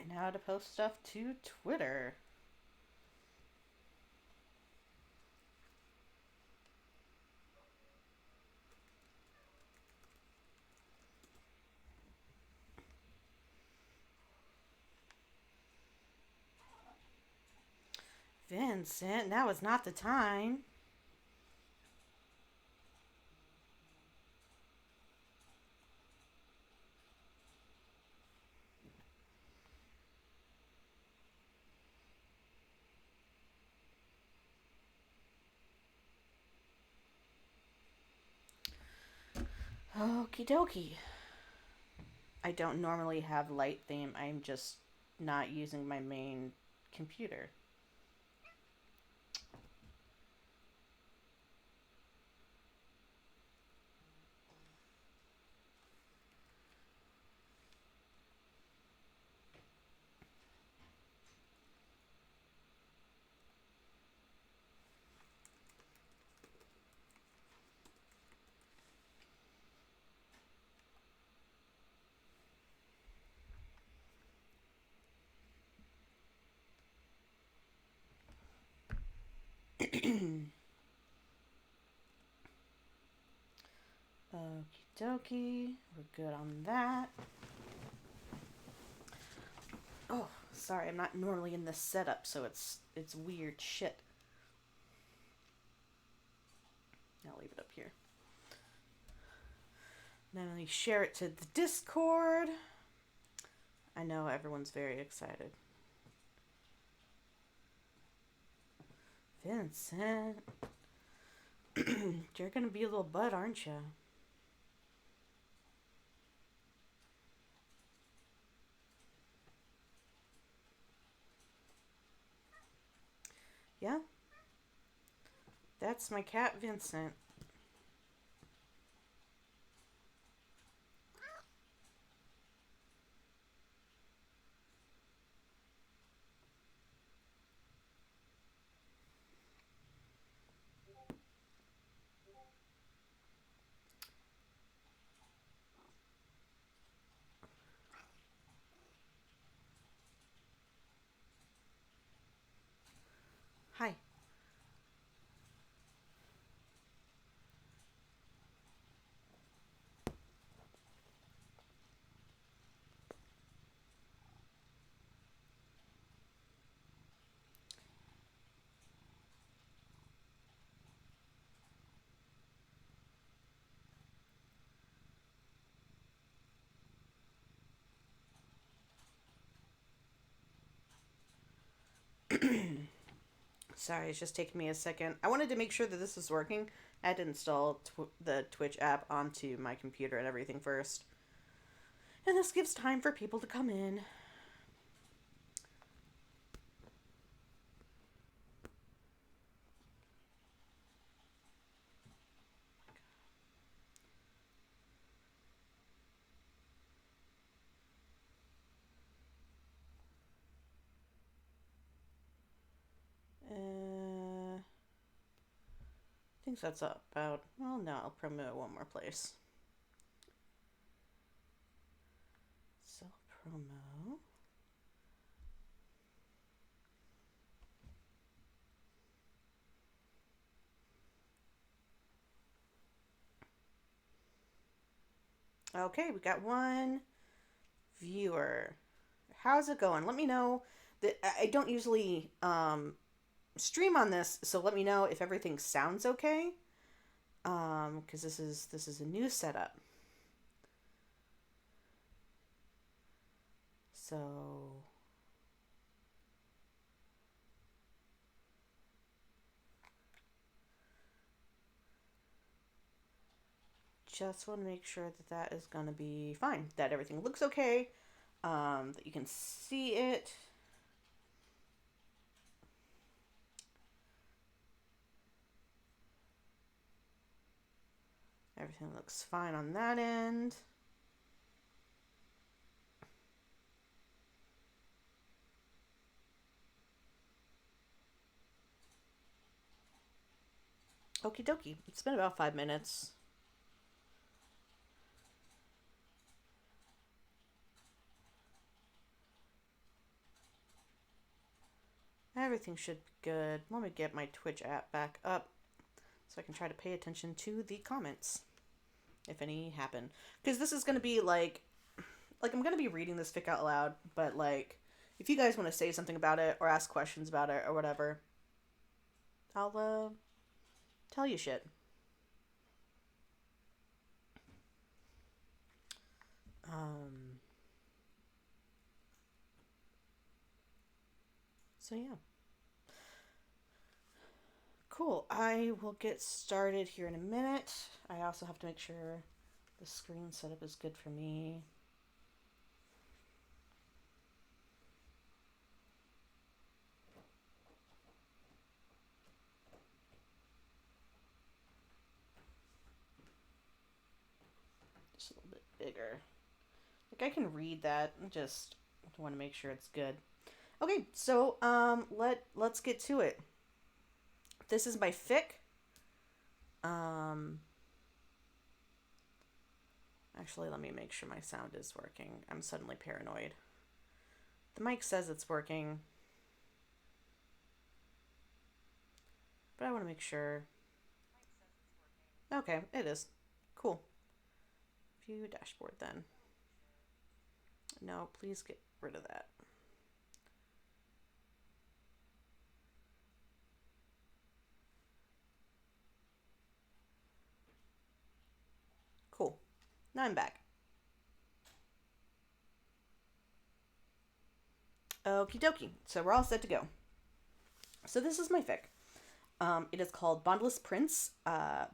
And how to post stuff to Twitter. Vincent, now is not the time. Okie dokie. I don't normally have light theme. I'm just not using my main computer. Okie dokie. We're good on that. Oh, sorry, I'm not normally in this setup, so it's weird shit. I'll leave it up here. Then I share it to the Discord. I know everyone's very excited. Vincent, you're gonna be a little bud, aren't you? Yeah, that's my cat, Vincent. Hi. Sorry, it's just taking me a second. I wanted to make sure that this was working. I had to install the Twitch app onto my computer and everything first. And this gives time for people to come in. I think that's about. Well, no, I'll promote one more place. Self promo. Okay, we got one viewer. How's it going? Let me know. That I don't usually stream on this, so let me know if everything sounds okay. Because this is a new setup. So just want to make sure that that is going to be fine. That everything looks okay. That you can see it. Everything looks fine on that end. Okie dokie. It's been about 5 minutes. Everything should be good. Let me get my Twitch app back up so I can try to pay attention to the comments, if any happen. Because this is going to be like I'm going to be reading this fic out loud, but like, if you guys want to say something about it or ask questions about it or whatever, I'll tell you shit. So yeah. Cool. I will get started here in a minute. I also have to make sure the screen setup is good for me. Just a little bit bigger. Like, I can read that. I just want to make sure it's good. Okay, so let's get to it. This is my fic. Actually, let me make sure my sound is working. I'm suddenly paranoid. The mic says it's working, but I want to make sure. Okay, it is. Cool. View dashboard then. No, please get rid of that. Cool. Now I'm back. Okie dokie. So we're all set to go. So this is my fic. It is called Bondless Prince,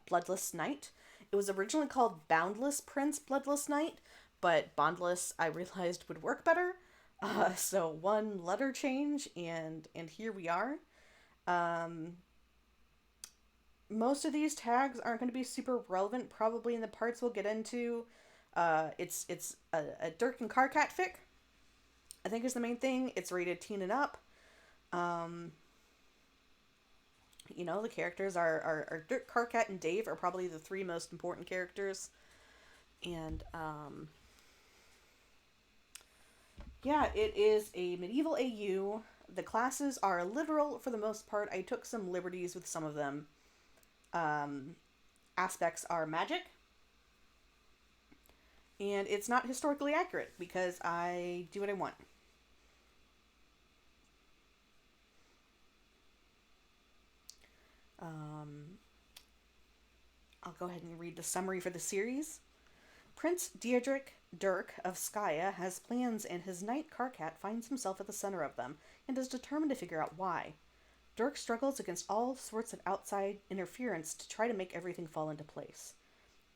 Bloodless Night. It was originally called Boundless Prince, Bloodless Night, but Bondless I realized would work better. So one letter change, and here we are. Most of these tags aren't going to be super relevant, probably in the parts we'll get into. It's a Dirk and Carcat fic, I think is the main thing. It's rated teen and up. You know, the characters are Dirk, Carcat, and Dave are probably the three most important characters. And, yeah, it is a medieval AU. The classes are literal for the most part. I took some liberties with some of them. Aspects are magic. And it's not historically accurate because I do what I want. I'll go ahead and read the summary for the series. Prince Diedrich Dirk of Skya has plans, and his knight Carcat finds himself at the center of them and is determined to figure out why. Dirk struggles against all sorts of outside interference to try to make everything fall into place.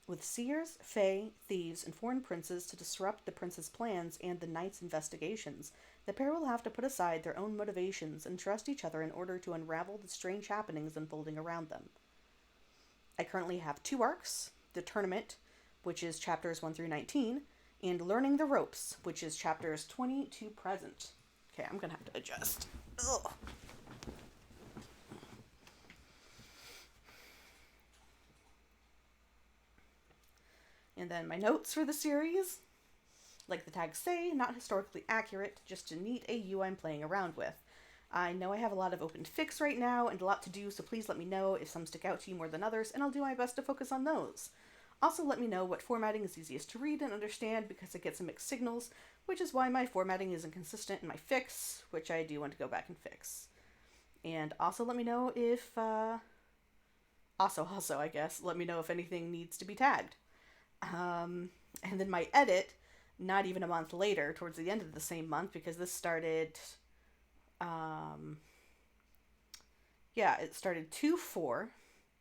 With seers, fae, thieves, and foreign princes to disrupt the prince's plans and the knight's investigations, the pair will have to put aside their own motivations and trust each other in order to unravel the strange happenings unfolding around them. I currently have 2 arcs: The Tournament, which is chapters 1 through 19, and Learning the Ropes, which is chapters 20 to present. Okay, I'm gonna have to adjust. Ugh. And then my notes for the series. Like the tags say, not historically accurate, just a neat AU I'm playing around with. I know I have a lot of open fics right now and a lot to do, so please let me know if some stick out to you more than others, and I'll do my best to focus on those. Also, let me know what formatting is easiest to read and understand, because I get some mixed signals, which is why my formatting isn't consistent in my fics, which I do want to go back and fix. And also let me know if, also, I guess, let me know if anything needs to be tagged. And then my edit, not even a month later, towards the end of the same month, because this started, it started 2/4,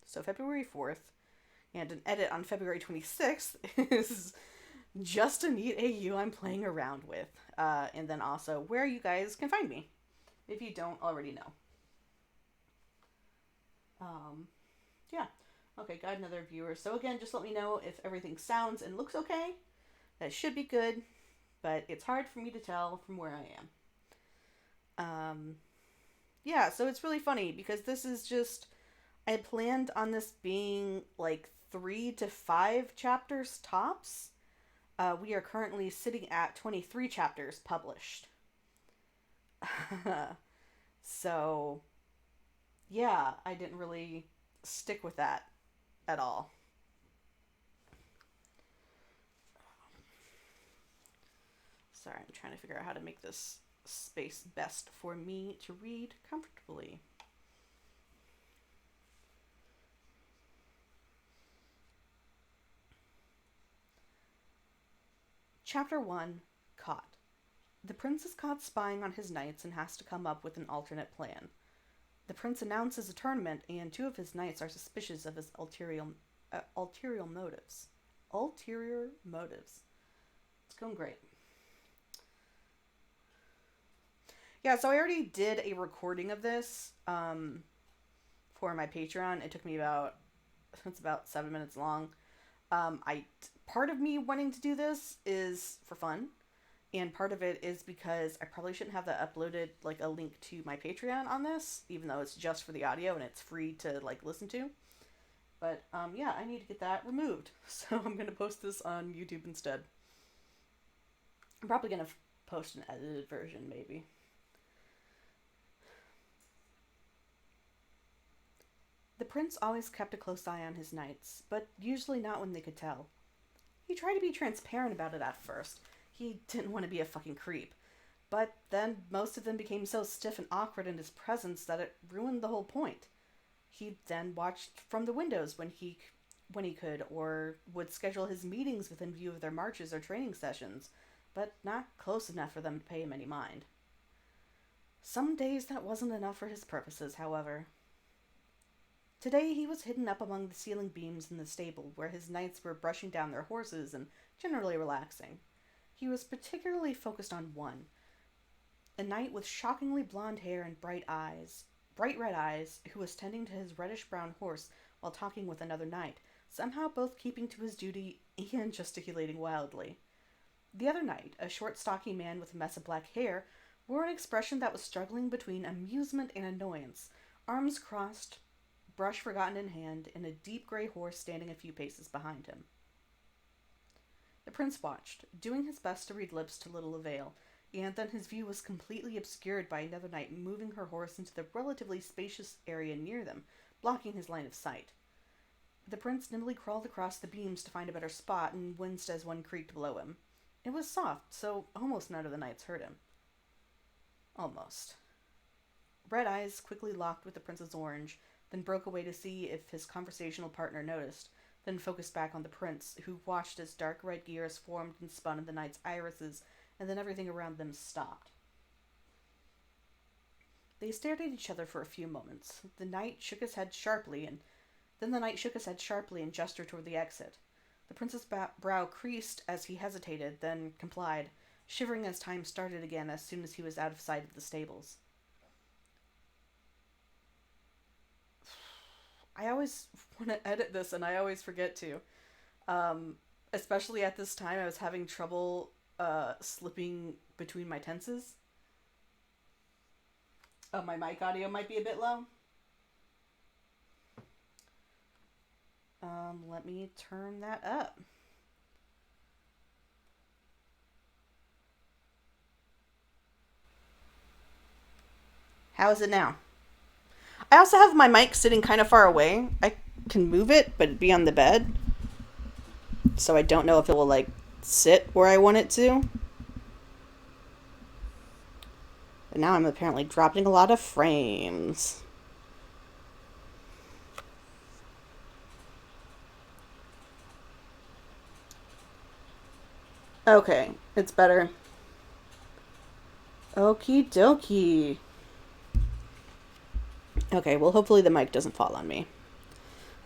so February 4th, and an edit on February 26th is just a neat AU I'm playing around with. And then also where you guys can find me, if you don't already know. Yeah. Okay, got another viewer. So again, just let me know if everything sounds and looks okay. That should be good, but it's hard for me to tell from where I am. Yeah, so it's really funny because this is just, I planned on this being like 3 to 5 chapters tops. We are currently sitting at 23 chapters published. So, yeah, I didn't really stick with that at all. Sorry, I'm trying to figure out how to make this space best for me to read comfortably. Chapter 1, Caught. The prince is caught spying on his knights and has to come up with an alternate plan. The prince announces a tournament, and two of his knights are suspicious of his ulterior motives. Ulterior motives. It's going great. Yeah, so I already did a recording of this for my Patreon. It took me it's about 7 minutes long. Part of me wanting to do this is for fun, and part of it is because I probably shouldn't have that uploaded, like, a link to my Patreon on this, even though it's just for the audio and it's free to, like, listen to. But, yeah, I need to get that removed. So I'm going to post this on YouTube instead. I'm probably going to post an edited version, maybe. The prince always kept a close eye on his knights, but usually not when they could tell. He tried to be transparent about it at first. He didn't want to be a fucking creep. But then most of them became so stiff and awkward in his presence that it ruined the whole point. He then watched from the windows when he could, or would schedule his meetings within view of their marches or training sessions, but not close enough for them to pay him any mind. Some days that wasn't enough for his purposes, however. Today he was hidden up among the ceiling beams in the stable, where his knights were brushing down their horses and generally relaxing. He was particularly focused on one, a knight with shockingly blonde hair and bright red eyes, who was tending to his reddish-brown horse while talking with another knight, somehow both keeping to his duty and gesticulating wildly. The other knight, a short, stocky man with a mess of black hair, wore an expression that was struggling between amusement and annoyance, arms crossed, brush forgotten in hand, and a deep gray horse standing a few paces behind him. The prince watched, doing his best to read lips to little avail, and then his view was completely obscured by another knight moving her horse into the relatively spacious area near them, blocking his line of sight. The prince nimbly crawled across the beams to find a better spot and winced as one creaked below him. It was soft, so almost none of the knights heard him. Almost. Red eyes quickly locked with the prince's orange, then broke away to see if his conversational partner noticed, then focused back on the prince, who watched as dark red gears formed and spun in the knight's irises, and then everything around them stopped. They stared at each other for a few moments. The knight shook his head sharply, and gestured toward the exit. The prince's brow creased as he hesitated, then complied, shivering as time started again as soon as he was out of sight of the stables. I always want to edit this, and I always forget to. Especially at this time, I was having trouble slipping between my tenses. My mic audio might be a bit low. Let me turn that up. How is it now? I also have my mic sitting kind of far away. I can move it, but it'd be on the bed. So I don't know if it will, like, sit where I want it to. But now I'm apparently dropping a lot of frames. Okay, it's better. Okie dokie. Okay, well, hopefully the mic doesn't fall on me.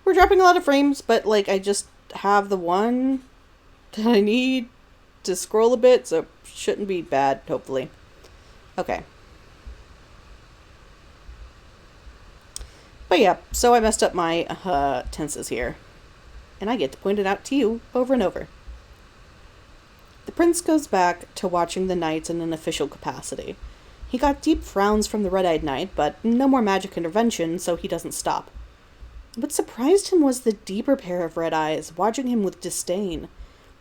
We're dropping a lot of frames, but, like, I just have the one that I need to scroll a bit, so it shouldn't be bad, hopefully. Okay. But yeah, so I messed up my tenses here. And I get to point it out to you over and over. The prince goes back to watching the knights in an official capacity. He got deep frowns from the red-eyed knight, but no more magic intervention, so he doesn't stop. What surprised him was the deeper pair of red eyes, watching him with disdain.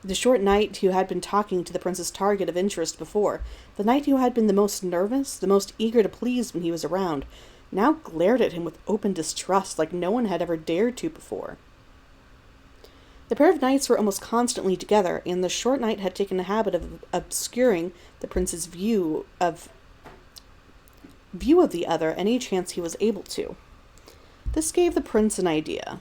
The short knight who had been talking to the prince's target of interest before, the knight who had been the most nervous, the most eager to please when he was around, now glared at him with open distrust like no one had ever dared to before. The pair of knights were almost constantly together, and the short knight had taken a habit of obscuring the prince's view of the other any chance he was able to. This gave the prince an idea.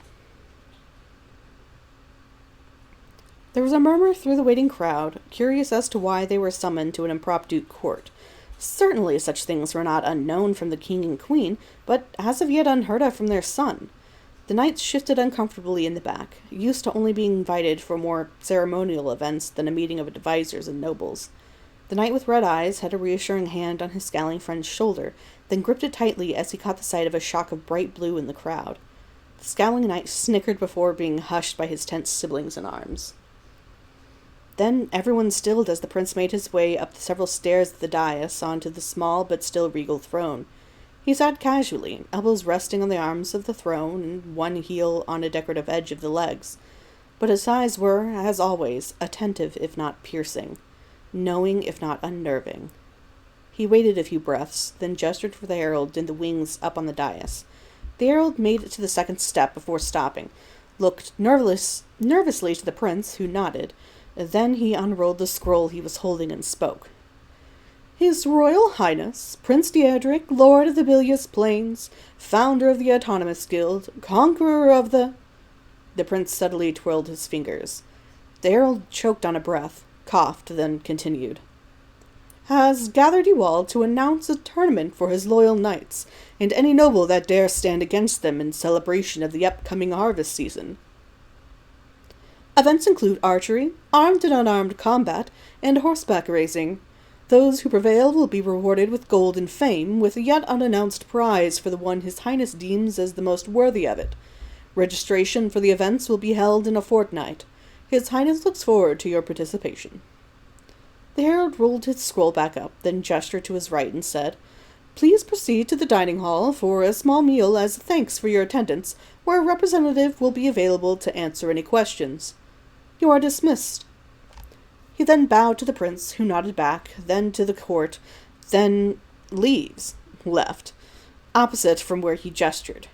There was a murmur through the waiting crowd, curious as to why they were summoned to an impromptu court. Certainly such things were not unknown from the king and queen, but as of yet unheard of from their son. The knights shifted uncomfortably in the back, used to only being invited for more ceremonial events than a meeting of advisors and nobles. The knight with red eyes had a reassuring hand on his scowling friend's shoulder, then gripped it tightly as he caught the sight of a shock of bright blue in the crowd. The scowling knight snickered before being hushed by his tense siblings in arms. Then everyone stilled as the prince made his way up the several stairs of the dais onto the small but still regal throne. He sat casually, elbows resting on the arms of the throne and one heel on a decorative edge of the legs. But his eyes were, as always, attentive if not piercing, knowing if not unnerving. He waited a few breaths, then gestured for the herald in the wings up on the dais. The herald made it to the second step before stopping, looked nervously to the prince, who nodded. Then he unrolled the scroll he was holding and spoke. His Royal Highness, Prince Diedrich, Lord of the Bilious Plains, founder of the Autonomous Guild, conqueror of the... The prince subtly twirled his fingers. The herald choked on a breath, coughed, then continued. Has gathered you all to announce a tournament for his loyal knights, and any noble that dare stand against them in celebration of the upcoming harvest season. Events include archery, armed and unarmed combat, and horseback racing. Those who prevail will be rewarded with gold and fame, with a yet unannounced prize for the one His Highness deems as the most worthy of it. Registration for the events will be held in a fortnight. His Highness looks forward to your participation. The herald rolled his scroll back up, then gestured to his right and said, Please proceed to the dining hall for a small meal as thanks for your attendance, where a representative will be available to answer any questions. You are dismissed. He then bowed to the prince, who nodded back, then to the court, then left, opposite from where he gestured.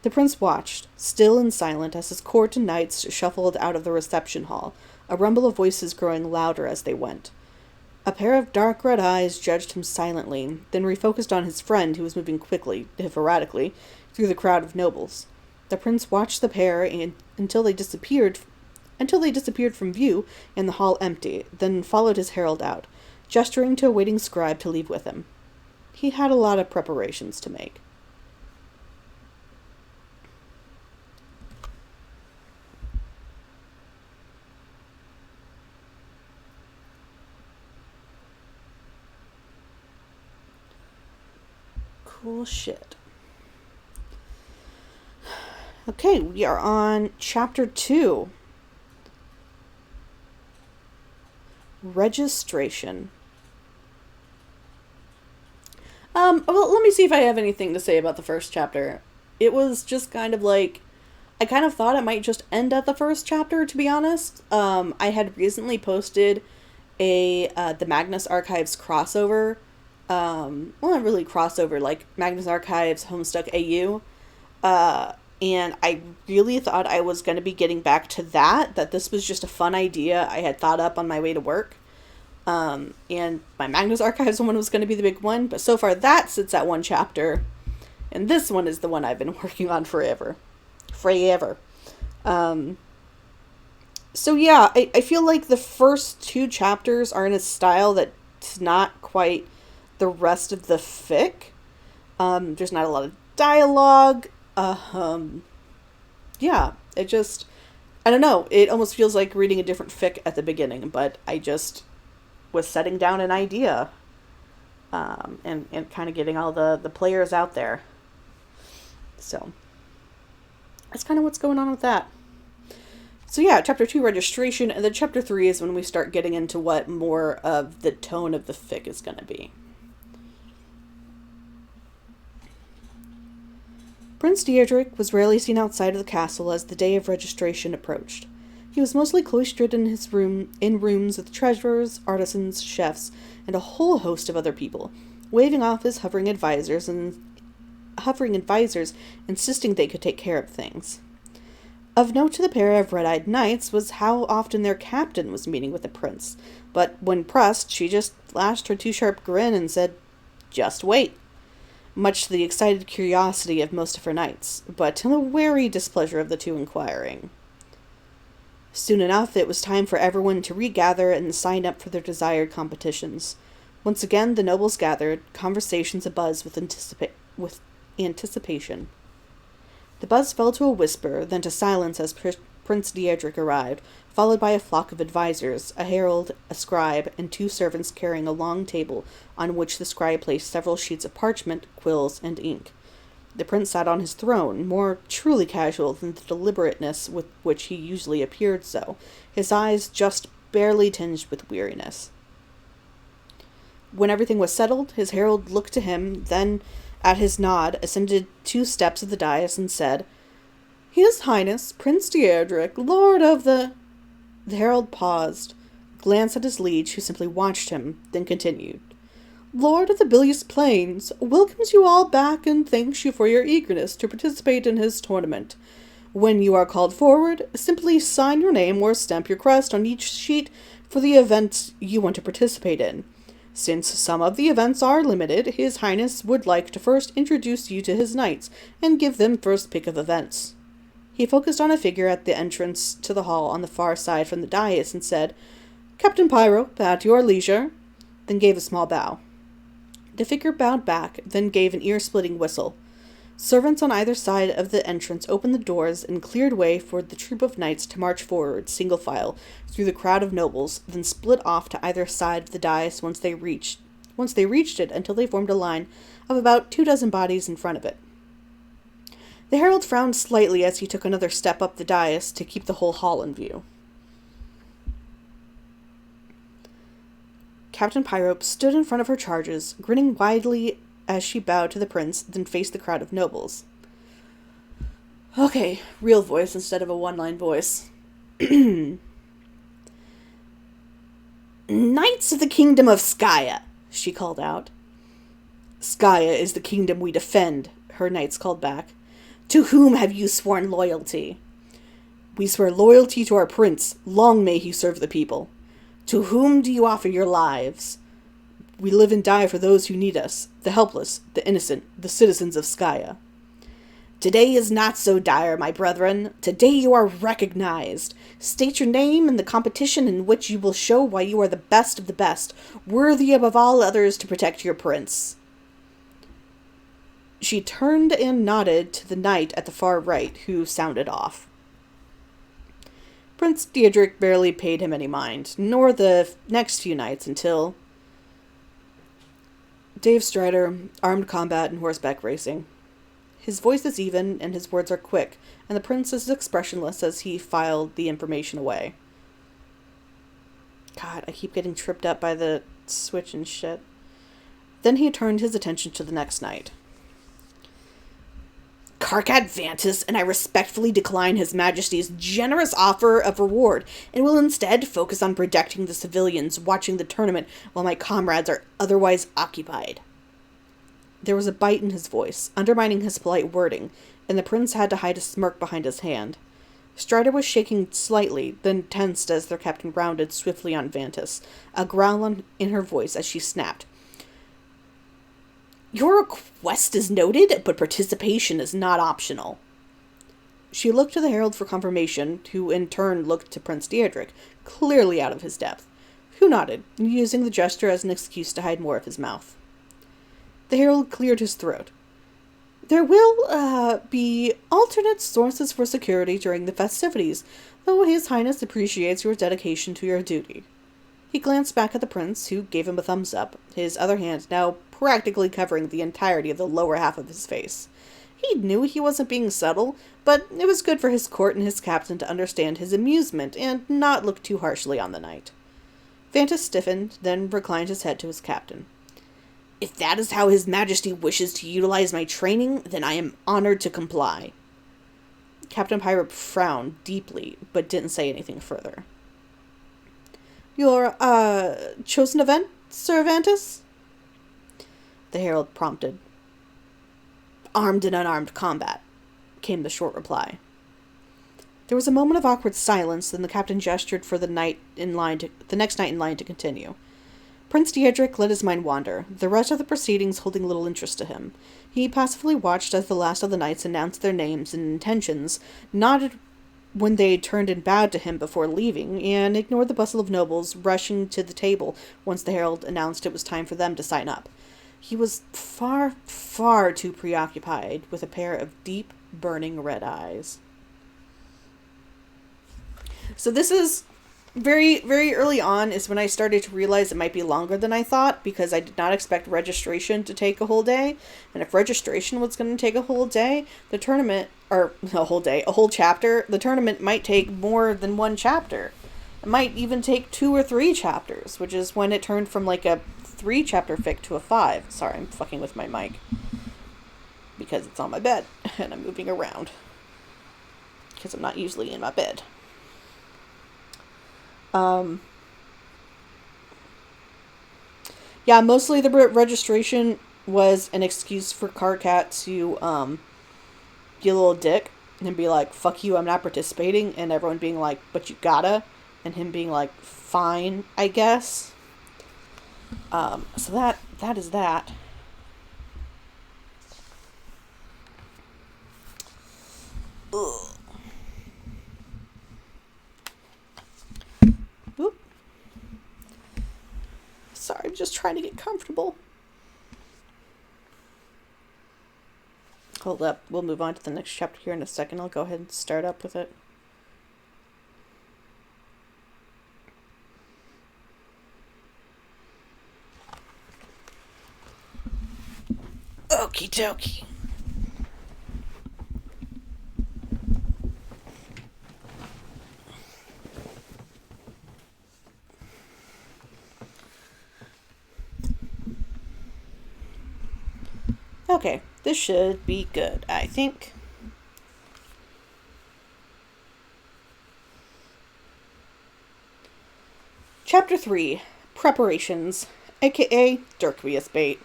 The prince watched, still and silent, as his court and knights shuffled out of the reception hall, a rumble of voices growing louder as they went. A pair of dark red eyes judged him silently, then refocused on his friend, who was moving quickly, if erratically, through the crowd of nobles. The prince watched the pair until they disappeared from view and the hall empty, then followed his herald out, gesturing to a waiting scribe to leave with him. He had a lot of preparations to make. Cool shit. Okay, we are on chapter 2. Registration. Well, let me see if I have anything to say about the first chapter. It was just kind of like, I kind of thought it might just end at the first chapter, to be honest. I had recently posted the Magnus Archives crossover. Well, not really crossover, like Magnus Archives Homestuck AU. And I really thought I was going to be getting back to that this was just a fun idea I had thought up on my way to work. And my Magnus Archives one was going to be the big one, but so far that sits at one chapter, and this one is the one I've been working on forever. So yeah, I feel like the first 2 chapters are in a style that's not quite the rest of the fic. There's not a lot of dialogue. Yeah, it just, I don't know, it almost feels like reading a different fic at the beginning, but I just was setting down an idea, and kind of getting all the players out there. So, that's kind of what's going on with that. So yeah, chapter 2, registration, and then chapter 3 is when we start getting into what more of the tone of the fic is going to be. Prince Diedrich was rarely seen outside of the castle as the day of registration approached. He was mostly cloistered in rooms with treasurers, artisans, chefs, and a whole host of other people, waving off his hovering advisors, insisting they could take care of things. Of note to the pair of red-eyed knights was how often their captain was meeting with the prince, but when pressed, she just flashed her too-sharp grin and said, "Just wait," much to the excited curiosity of most of her knights, but to the wary displeasure of the two inquiring. Soon enough, it was time for everyone to regather and sign up for their desired competitions. Once again, the nobles gathered, conversations abuzz with anticipation. The buzz fell to a whisper, then to silence as Prince Diedrich arrived, followed by a flock of advisors, a herald, a scribe, and two servants carrying a long table on which the scribe placed several sheets of parchment, quills, and ink. The prince sat on his throne, more truly casual than the deliberateness with which he usually appeared so, his eyes just barely tinged with weariness. When everything was settled, his herald looked to him, then, at his nod, ascended 2 steps of the dais and said, "His Highness, Prince Diedrich, Lord of the—" The herald paused, glanced at his liege, who simply watched him, then continued. "Lord of the Bilious Plains welcomes you all back and thanks you for your eagerness to participate in his tournament. When you are called forward, simply sign your name or stamp your crest on each sheet for the event you want to participate in. Since some of the events are limited, His Highness would like to first introduce you to his knights and give them first pick of events." He focused on a figure at the entrance to the hall on the far side from the dais and said, "Captain Pyro, at your leisure," then gave a small bow. The figure bowed back, then gave an ear-splitting whistle. Servants on either side of the entrance opened the doors and cleared way for the troop of knights to march forward, single file, through the crowd of nobles, then split off to either side of the dais once they reached it until they formed a line of about 24 bodies in front of it. The herald frowned slightly as he took another step up the dais to keep the whole hall in view. Captain Pyrope stood in front of her charges, grinning widely as she bowed to the prince, then faced the crowd of nobles. Okay, real voice instead of a one-line voice. "Knights of the Kingdom of Skya," she called out. "Skya is the kingdom we defend," her knights called back. "To whom have you sworn loyalty?" "We swear loyalty to our prince. Long may he serve the people." "To whom do you offer your lives?" "We live and die for those who need us, the helpless, the innocent, the citizens of Skya." "Today is not so dire, my brethren. Today you are recognized. State your name in the competition in which you will show why you are the best of the best, worthy above all others to protect your prince." She turned and nodded to the knight at the far right, who sounded off. Prince Diedrich barely paid him any mind, nor the next few knights, until Dave Strider, armed combat and horseback racing. His voice is even, and his words are quick, and the prince is expressionless as he filed the information away. God, I keep getting tripped up by the switch and shit. Then he turned his attention to the next knight. "Karkat Vantis, and I respectfully decline His Majesty's generous offer of reward, and will instead focus on protecting the civilians watching the tournament while my comrades are otherwise occupied." There was a bite in his voice, undermining his polite wording, and the prince had to hide a smirk behind his hand. Strider was shaking slightly, then tensed as their captain rounded swiftly on Vantis, a growl in her voice as she snapped. "Your request is noted, but participation is not optional." She looked to the herald for confirmation, who in turn looked to Prince Diedrich, clearly out of his depth, who nodded, using the gesture as an excuse to hide more of his mouth. The herald cleared his throat. "There will, be alternate sources for security during the festivities, though His Highness appreciates your dedication to your duty." He glanced back at the prince, who gave him a thumbs up, his other hand now practically covering the entirety of the lower half of his face. He knew he wasn't being subtle, but it was good for his court and his captain to understand his amusement and not look too harshly on the knight. Vantis stiffened, then reclined his head to his captain. "If that is how His Majesty wishes to utilize my training, then I am honored to comply." Captain Pyrup frowned deeply, but didn't say anything further. Your, chosen event, Sir Avantus? The herald prompted. Armed and unarmed combat, came the short reply. There was a moment of awkward silence, then the captain gestured for the next knight in line to continue. Prince Diedrich let his mind wander, the rest of the proceedings holding little interest to him. He passively watched as the last of the knights announced their names and intentions, nodded when they turned and bowed to him before leaving, and ignored the bustle of nobles rushing to the table once the herald announced it was time for them to sign up. He was far, far too preoccupied with a pair of deep, burning red eyes. So this is very, very early on is when I started to realize it might be longer than I thought, because I did not expect registration to take a whole day. And if registration was going to take a whole day, the tournament, or a whole chapter, the tournament might take more than one chapter. It might even take 2 or 3 chapters, which is when it turned from like a 3-chapter fic to a 5. Sorry, I'm fucking with my mic. Because it's on my bed, and I'm moving around. Because I'm not usually in my bed. Yeah, mostly the registration was an excuse for Carcat to, be a little dick and be like, fuck you, I'm not participating, and everyone being like, but you gotta, and him being like, fine, I guess. So that is that. Ugh. Oop. Sorry, I'm just trying to get comfortable. Hold up, we'll move on to the next chapter here in a second. I'll go ahead and start up with it. Okie dokie. Okay, this should be good, I think. Chapter 3, Preparations, aka Dirkvius bait.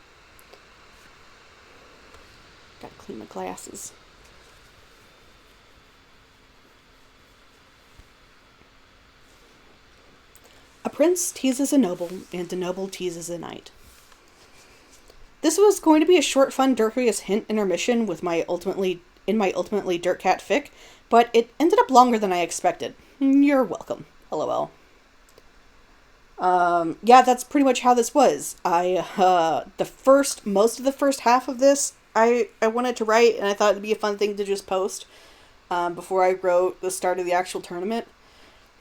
Gotta clean my glasses. A prince teases a noble, and a noble teases a knight. This was going to be a short, fun Dirkvius hint intermission with my ultimately Dirtcat fic, but it ended up longer than I expected. You're welcome. LOL. Yeah, that's pretty much how this was. Most of the first half of this, I wanted to write, and I thought it'd be a fun thing to just post, before I wrote the start of the actual tournament,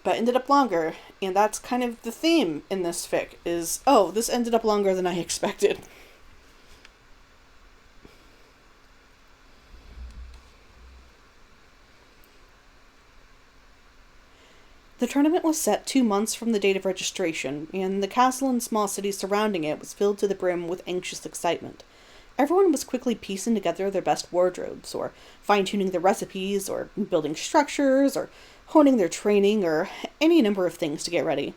but ended up longer, and that's kind of the theme in this fic, is, oh, this ended up longer than I expected. The tournament was set 2 months from the date of registration, and the castle and small cities surrounding it was filled to the brim with anxious excitement. Everyone was quickly piecing together their best wardrobes, or fine-tuning their recipes, or building structures, or honing their training, or any number of things to get ready.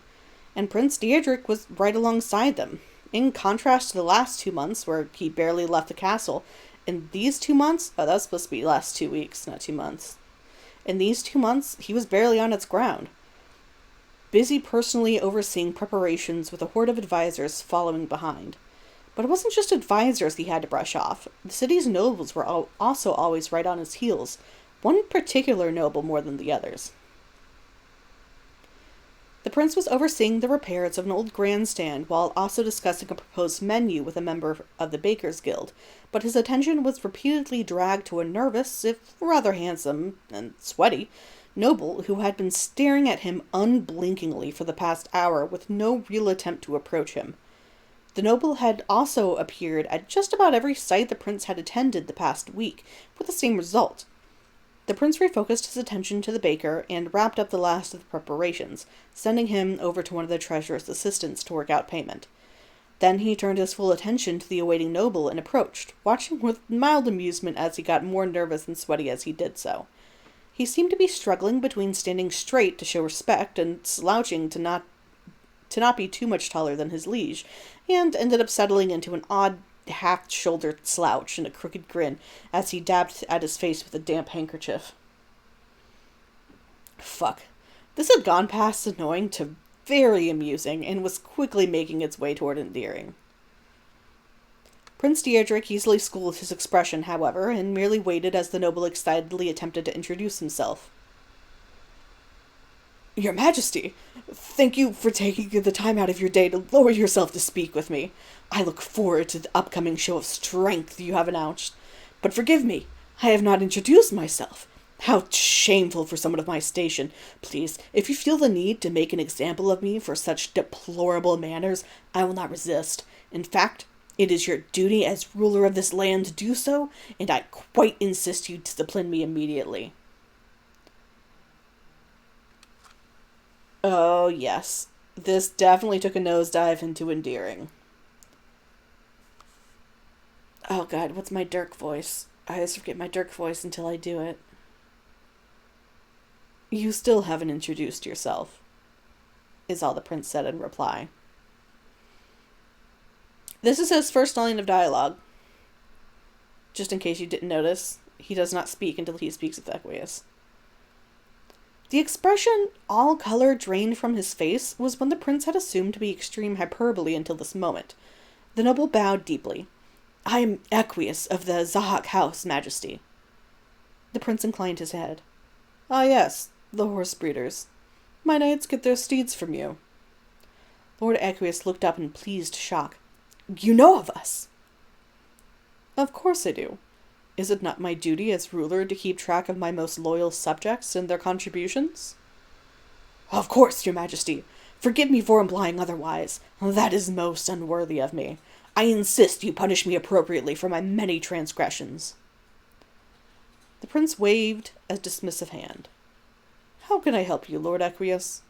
And Prince Diedrich was right alongside them. In contrast to the last 2 months, where he barely left the castle, in these 2 months, that was supposed to be the last 2 weeks, not 2 months. In these 2 months, he was barely on its ground, busy personally overseeing preparations with a horde of advisors following behind. But it wasn't just advisors he had to brush off. The city's nobles were also always right on his heels, one particular noble more than the others. The prince was overseeing the repairs of an old grandstand while also discussing a proposed menu with a member of the Bakers' Guild, but his attention was repeatedly dragged to a nervous, if rather handsome and sweaty, noble who had been staring at him unblinkingly for the past hour with no real attempt to approach him. The noble had also appeared at just about every site the prince had attended the past week, with the same result. The prince refocused his attention to the baker and wrapped up the last of the preparations, sending him over to one of the treasurer's assistants to work out payment. Then he turned his full attention to the awaiting noble and approached, watching with mild amusement as he got more nervous and sweaty as he did so. He seemed to be struggling between standing straight to show respect and slouching to not be too much taller than his liege, and ended up settling into an odd half-shouldered slouch and a crooked grin as he dabbed at his face with a damp handkerchief. Fuck. This had gone past annoying to very amusing and was quickly making its way toward endearing. Prince Diedrich easily schooled his expression, however, and merely waited as the noble excitedly attempted to introduce himself. Your Majesty, thank you for taking the time out of your day to lower yourself to speak with me. I look forward to the upcoming show of strength you have announced. But forgive me, I have not introduced myself. How shameful for someone of my station. Please, if you feel the need to make an example of me for such deplorable manners, I will not resist. In fact, it is your duty as ruler of this land to do so, and I quite insist you discipline me immediately. Oh, yes. This definitely took a nosedive into endearing. Oh, God, what's my Dirk voice? I always forget my Dirk voice until I do it. You still haven't introduced yourself, is all the prince said in reply. This is his first line of dialogue. Just in case you didn't notice, he does not speak until he speaks with Equius. The expression, all color drained from his face, was one the prince had assumed to be extreme hyperbole until this moment. The noble bowed deeply. I am Equius of the Zahak house, Majesty. The prince inclined his head. Ah, yes, the horse breeders. My knights get their steeds from you. Lord Equius looked up in pleased shock. You know of us? Of course I do. Is it not my duty as ruler to keep track of my most loyal subjects and their contributions? Of course, your Majesty. Forgive me for implying otherwise. That is most unworthy of me. I insist you punish me appropriately for my many transgressions. The prince waved a dismissive hand. How can I help you, Lord Equius?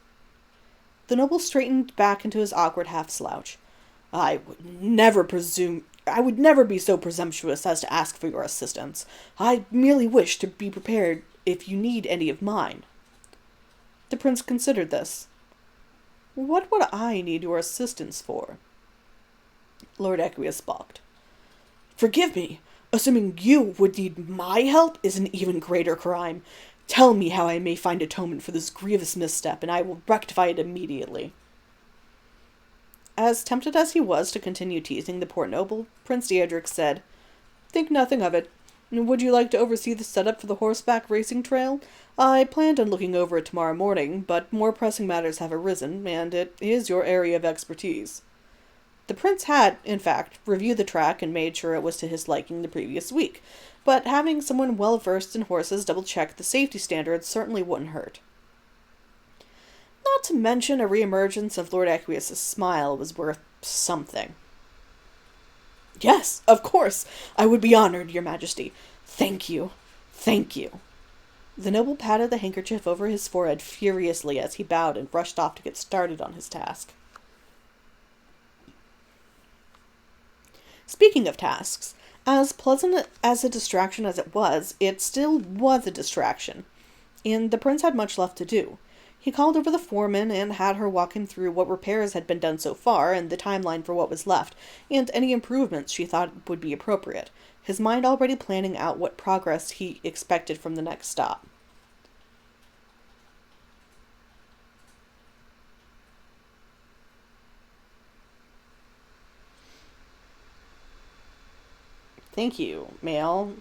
The noble straightened back into his awkward half-slouch. I would never be so presumptuous as to ask for your assistance. I merely wish to be prepared if you need any of mine. The prince considered this. What would I need your assistance for? Lord Equius balked. Forgive me. Assuming you would need my help is an even greater crime. Tell me how I may find atonement for this grievous misstep, and I will rectify it immediately. As tempted as he was to continue teasing the poor noble, Prince Diedrich said, Think nothing of it. Would you like to oversee the setup for the horseback racing trail? I planned on looking over it tomorrow morning, but more pressing matters have arisen, and it is your area of expertise. The prince had, in fact, reviewed the track and made sure it was to his liking the previous week, but having someone well-versed in horses double-check the safety standards certainly wouldn't hurt. Not to mention a reemergence of Lord Equius' smile was worth something. Yes, of course, I would be honored, your Majesty. Thank you. Thank you. The noble patted the handkerchief over his forehead furiously as he bowed and rushed off to get started on his task. Speaking of tasks, as pleasant as a distraction as it still was a distraction, and the prince had much left to do. He called over the foreman and had her walk him through what repairs had been done so far and the timeline for what was left, and any improvements she thought would be appropriate, his mind already planning out what progress he expected from the next stop. Thank you, Mail.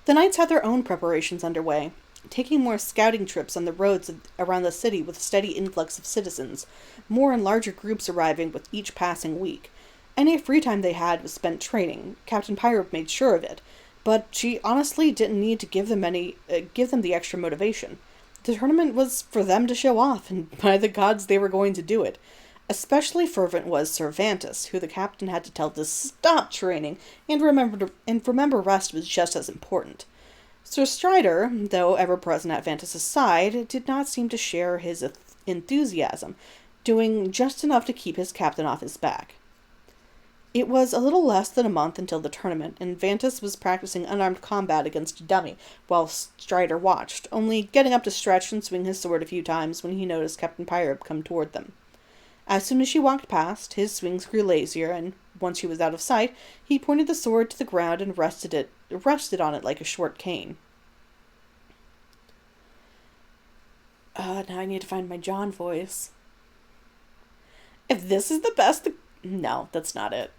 The knights had their own preparations underway, taking more scouting trips on the roads around the city with a steady influx of citizens, more and larger groups arriving with each passing week. Any free time they had was spent training. Captain Pyrope made sure of it, but she honestly didn't need to give them the extra motivation. The tournament was for them to show off, and by the gods they were going to do it. Especially fervent was Cervantes, who the captain had to tell to stop training and remember rest was just as important. Sir Strider, though ever present at Vantus' side, did not seem to share his enthusiasm, doing just enough to keep his captain off his back. It was a little less than a month until the tournament, and Vantis was practicing unarmed combat against a dummy, while Strider watched, only getting up to stretch and swing his sword a few times when he noticed Captain Pyrope come toward them. As soon as she walked past, his swings grew lazier, and once she was out of sight, he pointed the sword to the ground and rested on it like a short cane. Now I need to find my John voice. If this is the best... No, that's not it.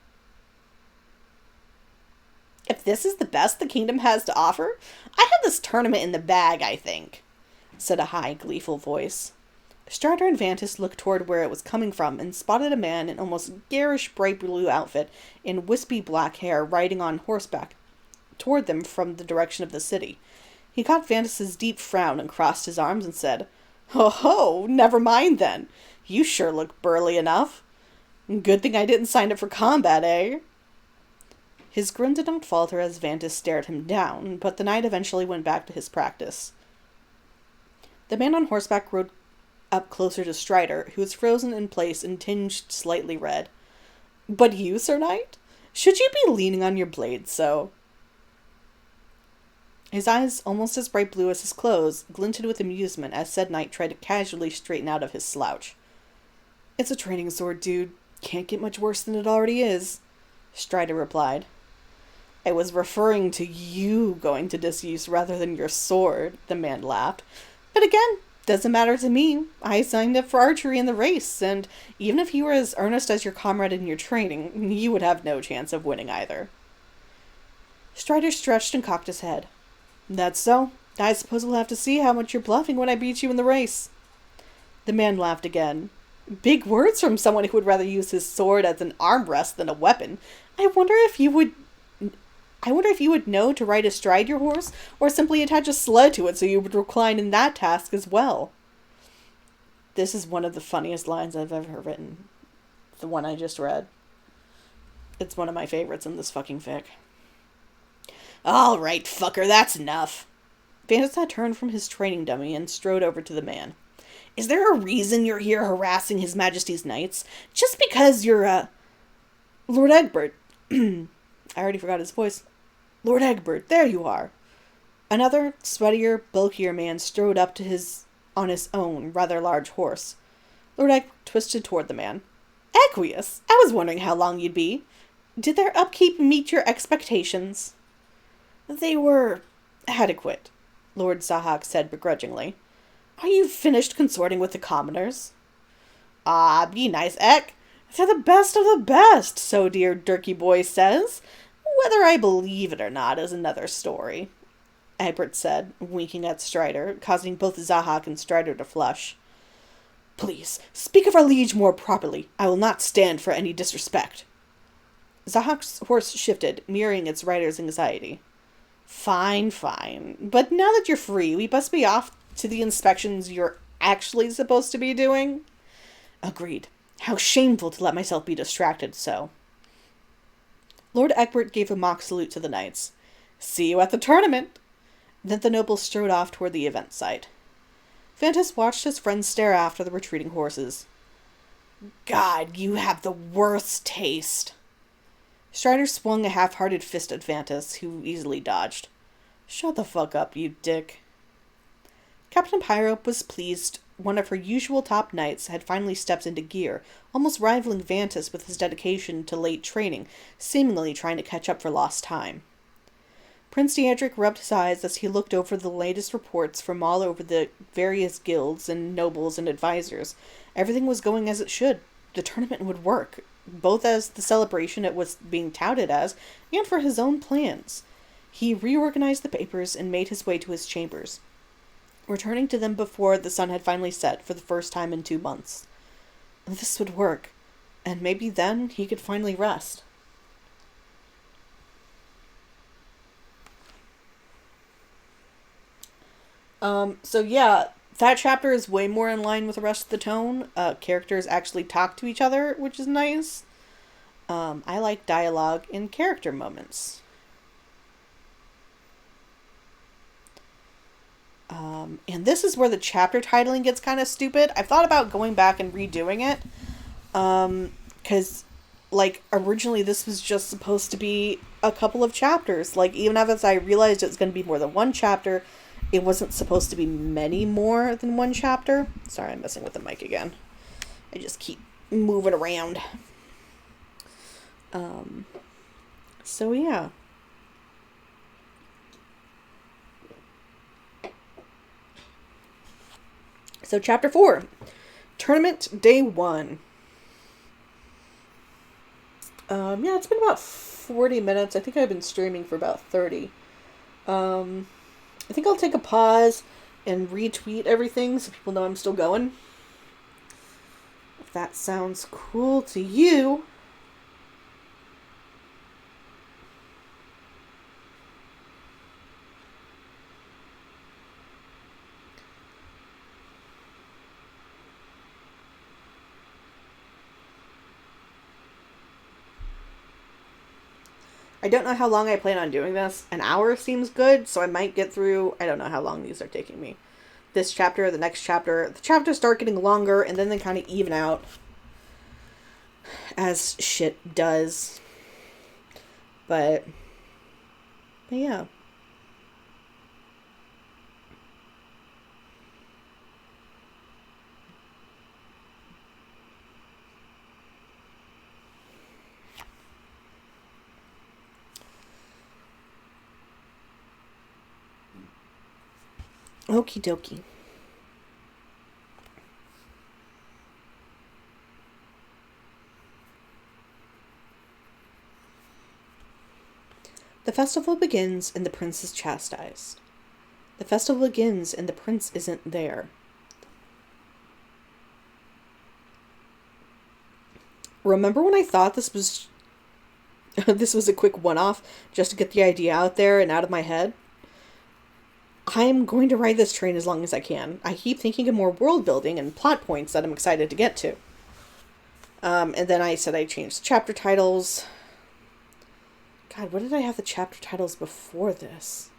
If this is the best the kingdom has to offer, I have this tournament in the bag, I think, said a high, gleeful voice. Strider and Vantis looked toward where it was coming from and spotted a man in almost garish bright blue outfit and wispy black hair riding on horseback toward them from the direction of the city. He caught Vantis's deep frown and crossed his arms and said, "Ho ho, never mind then. You sure look burly enough. Good thing I didn't sign up for combat, eh?" His grin did not falter as Vantis stared him down, but the knight eventually went back to his practice. The man on horseback rode up closer to Strider, who was frozen in place and tinged slightly red. "But you, Sir Knight? Should you be leaning on your blade so?" His eyes, almost as bright blue as his clothes, glinted with amusement as said knight tried to casually straighten out of his slouch. "It's a training sword, dude. Can't get much worse than it already is," Strider replied. "I was referring to you going to disuse rather than your sword," the man laughed. "But again, doesn't matter to me. I signed up for archery in the race, and even if you were as earnest as your comrade in your training, you would have no chance of winning either." Strider stretched and cocked his head. "That's so. I suppose we'll have to see how much you're bluffing when I beat you in the race." The man laughed again. "Big words from someone who would rather use his sword as an armrest than a weapon. I wonder if you would know to ride astride your horse, or simply attach a sled to it so you would recline in that task as well." This is one of the funniest lines I've ever written. The one I just read. It's one of my favorites in this fucking fic. "All right, fucker, that's enough." Vantis had turned from his training dummy and strode over to the man. "Is there a reason you're here harassing His Majesty's knights? Just because you're, Lord Egbert." I already forgot his voice. "Lord Egbert, there you are." Another, sweatier, bulkier man strode up to on his own, rather large horse. Lord Egbert twisted toward the man. "Equius, I was wondering how long you'd be. Did their upkeep meet your expectations?" "They were adequate," Lord Zahak said begrudgingly. "Are you finished consorting with the commoners?" "Ah, be nice, Ek. They're the best of the best, so dear Dirky Boy says. Whether I believe it or not is another story," Egbert said, winking at Strider, causing both Zahak and Strider to flush. "Please, speak of our liege more properly. I will not stand for any disrespect." Zahak's horse shifted, mirroring its rider's anxiety. "Fine, fine. But now that you're free, we must be off to the inspections you're actually supposed to be doing." "Agreed. How shameful to let myself be distracted so." Lord Egbert gave a mock salute to the knights. "See you at the tournament." Then the noble strode off toward the event site. Vantis watched his friend stare after the retreating horses. "God, you have the worst taste." Strider swung a half-hearted fist at Vantis, who easily dodged. "Shut the fuck up, you dick." Captain Pyrope was pleased one of her usual top knights had finally stepped into gear, almost rivaling Vantis with his dedication to late training, seemingly trying to catch up for lost time. Prince Deadric rubbed his eyes as he looked over the latest reports from all over the various guilds and nobles and advisors. Everything was going as it should. The tournament would work, both as the celebration it was being touted as, and for his own plans. He reorganized the papers and made his way to his chambers, returning to them before the sun had finally set for the first time in 2 months. This would work, and maybe then he could finally rest. So yeah, that chapter is way more in line with the rest of the tone. Characters actually talk to each other, which is nice. I like dialogue in character moments. And this is where the chapter titling gets kind of stupid. I've thought about going back and redoing it. Because, like originally this was just supposed to be a couple of chapters. Like even as I realized it's going to be more than one chapter, it wasn't supposed to be many more than one chapter. Sorry, I'm messing with the mic again. I just keep moving around. So yeah. So chapter 4, Tournament Day 1. Yeah, it's been about 40 minutes. I think I've been streaming for about 30. I think I'll take a pause and retweet everything so people know I'm still going. If that sounds cool to you. I don't know how long I plan on doing this. An hour seems good, so I might get through. I don't know how long these are taking me. This chapter, the next chapter. The chapters start getting longer, and then they kind of even out. As shit does. But yeah. Okie dokie. The festival begins and the prince is chastised. The festival begins and the prince isn't there. Remember when I thought this was this was a quick one-off just to get the idea out there and out of my head? I am going to ride this train as long as I can. I keep thinking of more world building and plot points that I'm excited to get to. And then I said I changed the chapter titles. God, what did I have the chapter titles before this?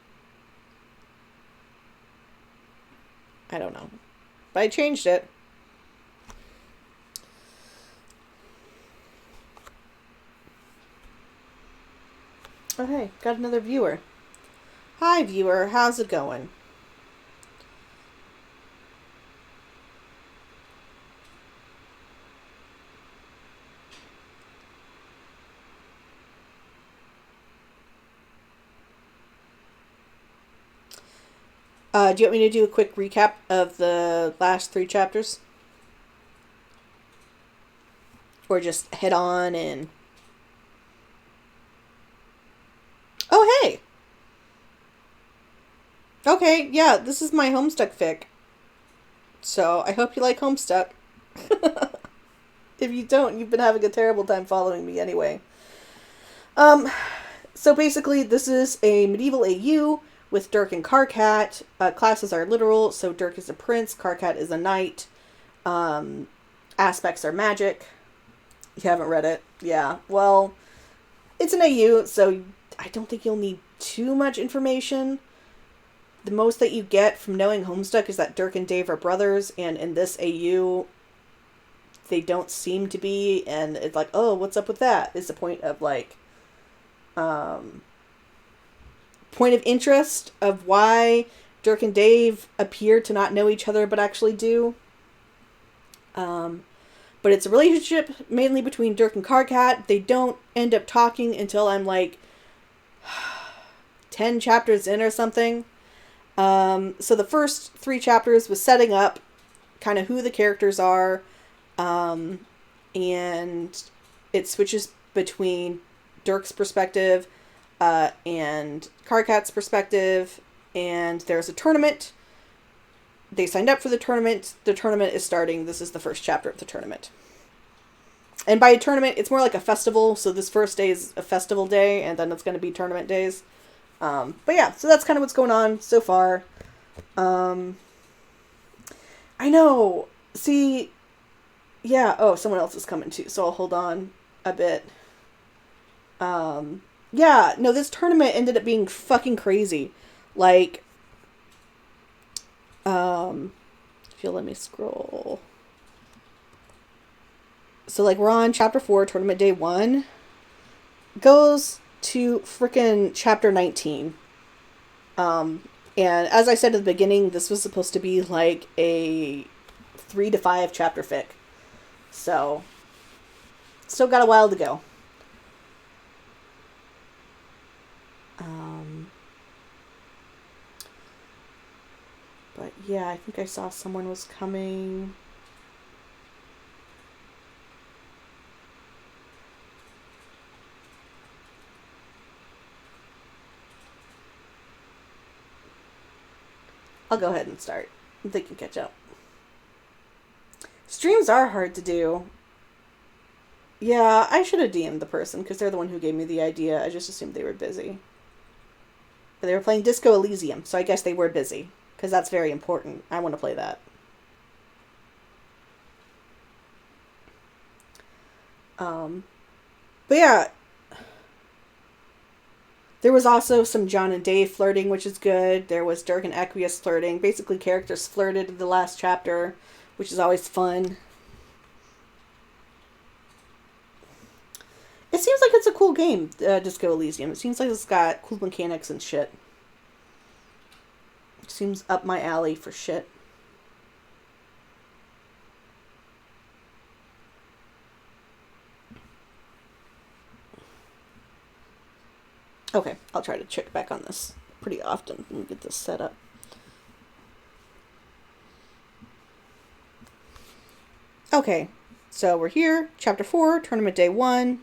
I don't know. But I changed it. Oh, hey, got another viewer. Hi, viewer. How's it going? Do you want me to do a quick recap of the last 3 chapters? Or just head on and... Oh, hey! Okay, yeah, this is my Homestuck fic. So, I hope you like Homestuck. If you don't, you've been having a terrible time following me anyway. So basically, this is a medieval AU with Dirk and Karkat. Classes are literal, so Dirk is a prince, Karkat is a knight. Aspects are magic. You haven't read it? Yeah, well, it's an AU, so I don't think you'll need too much information. The most that you get from knowing Homestuck is that Dirk and Dave are brothers, and in this AU, they don't seem to be, and it's like, oh, what's up with that? Is the point of, like, point of interest of why Dirk and Dave appear to not know each other, but actually do. But it's a relationship mainly between Dirk and Karkat. They don't end up talking until I'm, like, 10 chapters in or something. So the first 3 chapters was setting up kind of who the characters are, and it switches between Dirk's perspective and Karkat's perspective, and there's a tournament. They signed up for the tournament. The tournament is starting. This is the first chapter of the tournament. And by a tournament, it's more like a festival, so this first day is a festival day, and then it's going to be tournament days. But yeah, so that's kind of what's going on so far. I know. See, yeah, oh, someone else is coming too, so I'll hold on a bit. Yeah, no, this tournament ended up being fucking crazy. Like, if you'll let me scroll. So, like, we're on chapter 4, tournament day 1. Goes to frickin' chapter 19. Um, and as I said at the beginning, this was supposed to be like a 3 to 5 chapter fic. So, still got a while to go. But yeah, I think I saw someone was coming. I'll go ahead and start. They can catch up. Streams are hard to do. Yeah, I should have DM'd the person because they're the one who gave me the idea. I just assumed they were busy. But they were playing Disco Elysium, so I guess they were busy because that's very important. I want to play that. But yeah, there was also some John and Dave flirting, which is good. There was Dirk and Equius flirting. Basically, characters flirted in the last chapter, which is always fun. It seems like it's a cool game, Disco Elysium. It seems like it's got cool mechanics and shit. It seems up my alley for shit. Okay, I'll try to check back on this pretty often and get this set up. Okay, so we're here, chapter 4, tournament day 1.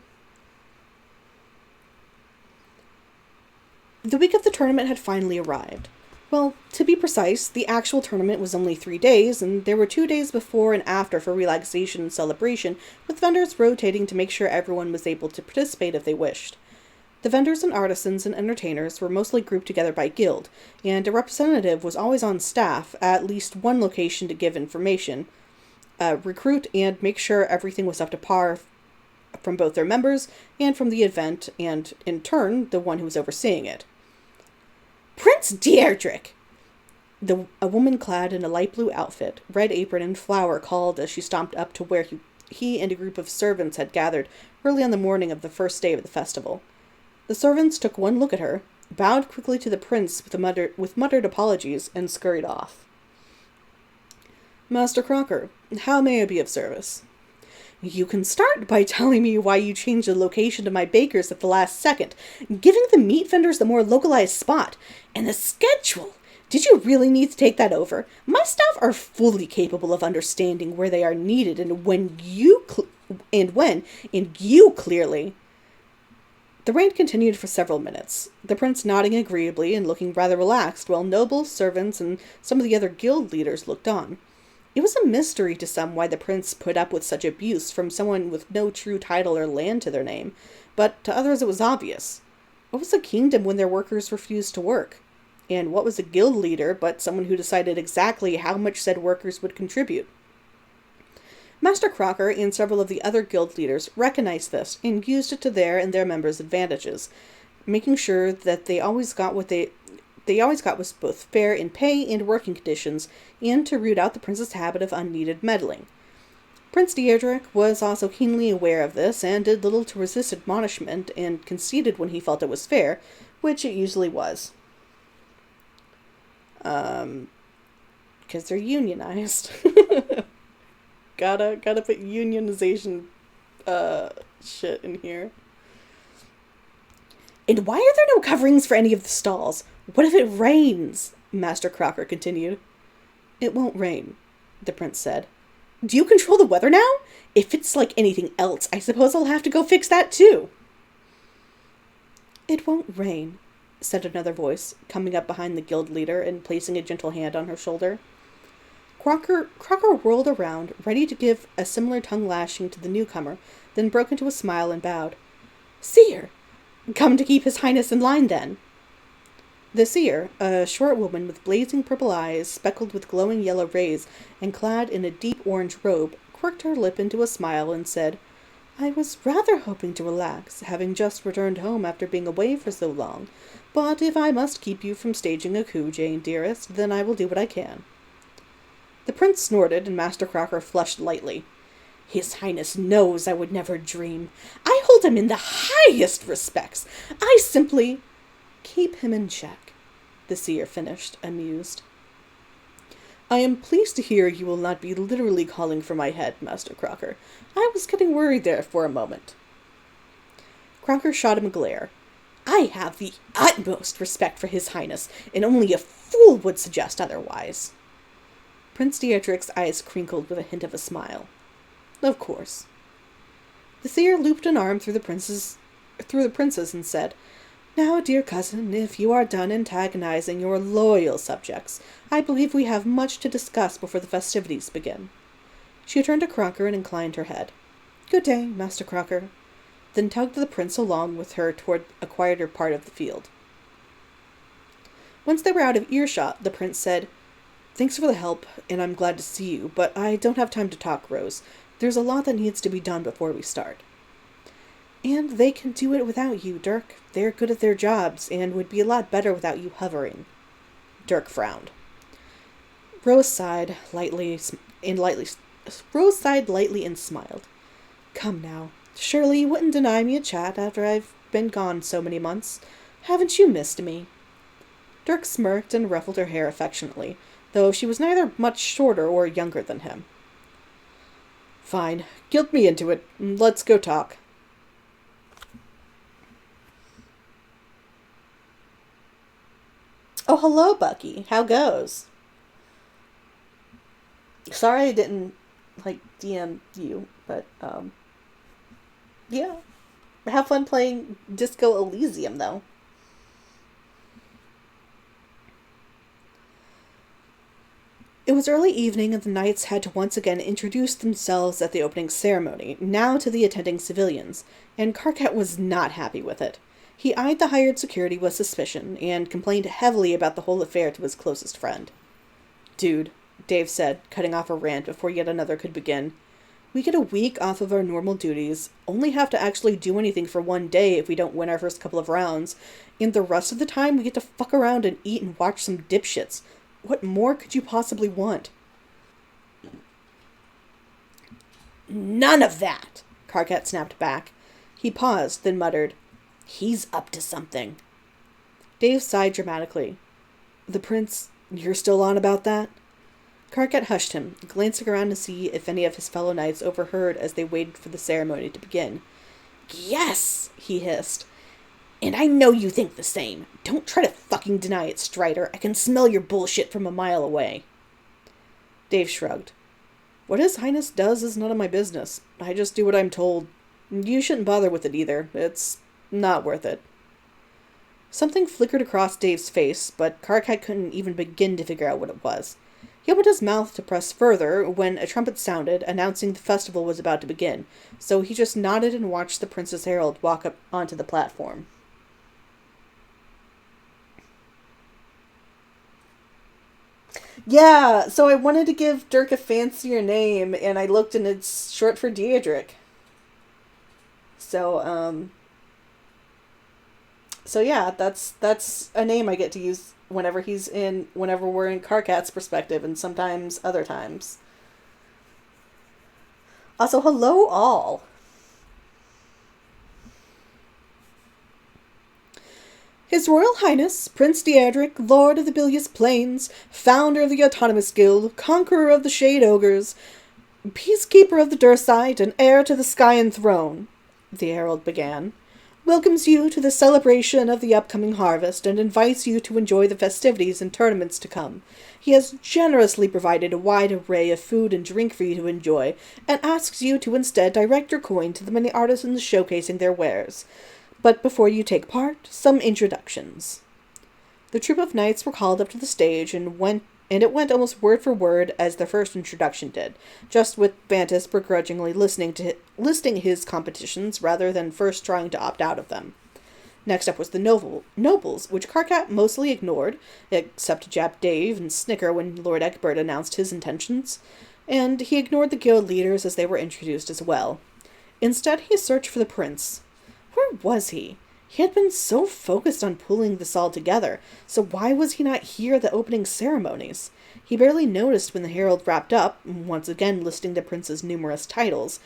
The week of the tournament had finally arrived. Well, to be precise, the actual tournament was only 3 days, and there were 2 days before and after for relaxation and celebration, with vendors rotating to make sure everyone was able to participate if they wished. The vendors and artisans and entertainers were mostly grouped together by guild, and a representative was always on staff at least one location to give information, recruit, and make sure everything was up to par from both their members and from the event, and, in turn, the one who was overseeing it. Prince Deirdrick! A woman clad in a light blue outfit, red apron and flower called as she stomped up to where he and a group of servants had gathered early on the morning of the first day of the festival. The servants took one look at her, bowed quickly to the prince with muttered apologies, and scurried off. Master Crocker, how may I be of service? You can start by telling me why you changed the location to my baker's at the last second, giving the meat vendors the more localized spot. And the schedule! Did you really need to take that over? My staff are fully capable of understanding where they are needed and when you clearly. The raid continued for several minutes, the prince nodding agreeably and looking rather relaxed, while nobles, servants, and some of the other guild leaders looked on. It was a mystery to some why the prince put up with such abuse from someone with no true title or land to their name, but to others it was obvious. What was a kingdom when their workers refused to work? And what was a guild leader but someone who decided exactly how much said workers would contribute? Master Crocker and several of the other guild leaders recognized this and used it to their and their members' advantages, making sure that they always got what they always got was both fair in pay and working conditions, and to root out the prince's habit of unneeded meddling. Prince Deirdrick was also keenly aware of this, and did little to resist admonishment, and conceded when he felt it was fair, which it usually was. Because they're unionized. Gotta put unionization, shit in here. And why are there no coverings for any of the stalls? What if it rains? Master Crocker continued. It won't rain, the prince said. Do you control the weather now? If it's like anything else, I suppose I'll have to go fix that too. It won't rain, said another voice, coming up behind the guild leader and placing a gentle hand on her shoulder. Crocker whirled around, ready to give a similar tongue lashing to the newcomer, then broke into a smile and bowed. Seer! Come to keep his highness in line, then. The seer, a short woman with blazing purple eyes, speckled with glowing yellow rays, and clad in a deep orange robe, quirked her lip into a smile and said, I was rather hoping to relax, having just returned home after being away for so long, but if I must keep you from staging a coup, Jane, dearest, then I will do what I can. The prince snorted, and Master Crocker flushed lightly. His Highness knows I would never dream. I hold him in the highest respects. I simply keep him in check, the seer finished, amused. I am pleased to hear you will not be literally calling for my head, Master Crocker. I was getting worried there for a moment. Crocker shot him a glare. I have the utmost respect for His Highness, and only a fool would suggest otherwise. Prince Dietrich's eyes crinkled with a hint of a smile. Of course. The seer looped an arm through the prince's and said, Now, dear cousin, if you are done antagonizing your loyal subjects, I believe we have much to discuss before the festivities begin. She turned to Crocker and inclined her head. Good day, Master Crocker, then tugged the prince along with her toward a quieter part of the field. Once they were out of earshot, the prince said, Thanks for the help, and I'm glad to see you, but I don't have time to talk, Rose. There's a lot that needs to be done before we start. And they can do it without you, Dirk. They're good at their jobs, and would be a lot better without you hovering. Dirk frowned. Rose sighed lightly and smiled. Come now. Surely you wouldn't deny me a chat after I've been gone so many months. Haven't you missed me? Dirk smirked and ruffled her hair affectionately, though she was neither much shorter or younger than him. Fine. Guilt me into it. Let's go talk. Oh, hello, Bucky. How goes? Sorry I didn't, DM you, but, yeah. Have fun playing Disco Elysium, though. It was early evening, and the knights had to once again introduce themselves at the opening ceremony, now to the attending civilians, and Karkat was not happy with it. He eyed the hired security with suspicion, and complained heavily about the whole affair to his closest friend. Dude, Dave said, cutting off a rant before yet another could begin. We get a week off of our normal duties, only have to actually do anything for one day if we don't win our first couple of rounds, and the rest of the time we get to fuck around and eat and watch some dipshits. What more could you possibly want? None of that, Karkat snapped back. He paused, then muttered, He's up to something. Dave sighed dramatically. The prince, you're still on about that? Karkat hushed him, glancing around to see if any of his fellow knights overheard as they waited for the ceremony to begin. Yes, he hissed. And I know you think the same. Don't try to fucking deny it, Strider. I can smell your bullshit from a mile away. Dave shrugged. What His Highness does is none of my business. I just do what I'm told. You shouldn't bother with it either. It's not worth it. Something flickered across Dave's face, but Karkat couldn't even begin to figure out what it was. He opened his mouth to press further when a trumpet sounded, announcing the festival was about to begin, so he just nodded and watched the Princess Herald walk up onto the platform. Yeah, so I wanted to give Dirk a fancier name, and I looked and it's short for Diedrich. So yeah, that's a name I get to use whenever we're in Karkat's perspective, and sometimes other times. Also, hello all. His Royal Highness, Prince Diedrich, Lord of the Bilious Plains, founder of the Autonomous Guild, conqueror of the Shade Ogres, peacekeeper of the Dursite, and heir to the Sky and Throne, the herald began, welcomes you to the celebration of the upcoming harvest and invites you to enjoy the festivities and tournaments to come. He has generously provided a wide array of food and drink for you to enjoy, and asks you to instead direct your coin to the many artisans showcasing their wares. But before you take part, some introductions. The troop of knights were called up to the stage, and it went almost word for word as their first introduction did, just with Bantis begrudgingly listing his competitions rather than first trying to opt out of them. Next up was the nobles, which Karkat mostly ignored, except to jab Dave and snicker when Lord Egbert announced his intentions, and he ignored the guild leaders as they were introduced as well. Instead, he searched for the prince. Where was he? He had been so focused on pulling this all together, so why was he not here at the opening ceremonies? He barely noticed when the herald wrapped up, once again listing the prince's numerous titles,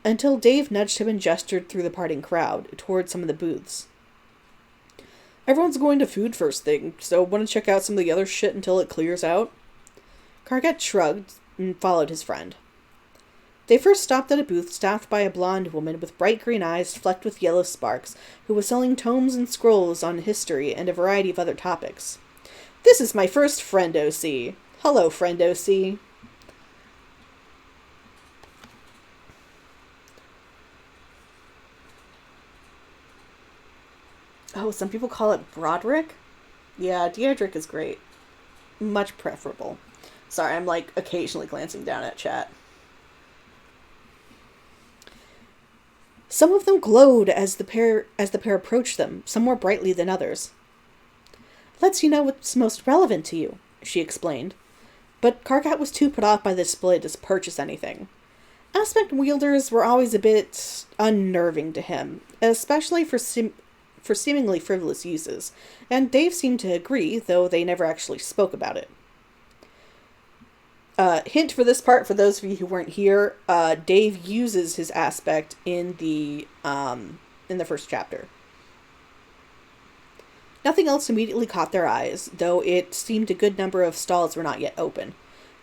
until Dave nudged him and gestured through the parting crowd, toward some of the booths. Everyone's going to food first thing, so want to check out some of the other shit until it clears out? Karkat shrugged and followed his friend. They first stopped at a booth staffed by a blonde woman with bright green eyes flecked with yellow sparks, who was selling tomes and scrolls on history and a variety of other topics. This is my first friend, OC. Hello, friend OC. Oh, some people call it Broderick? Yeah, Deirdrick is great. Much preferable. Sorry, I'm occasionally glancing down at chat. Some of them glowed as the pair approached them, some more brightly than others. Lets you know what's most relevant to you, she explained. But Karkat was too put off by the display to purchase anything. Aspect wielders were always a bit unnerving to him, especially for seemingly frivolous uses, and Dave seemed to agree, though they never actually spoke about it. Hint for this part, for those of you who weren't here, Dave uses his aspect in the first chapter. Nothing else immediately caught their eyes, though it seemed a good number of stalls were not yet open.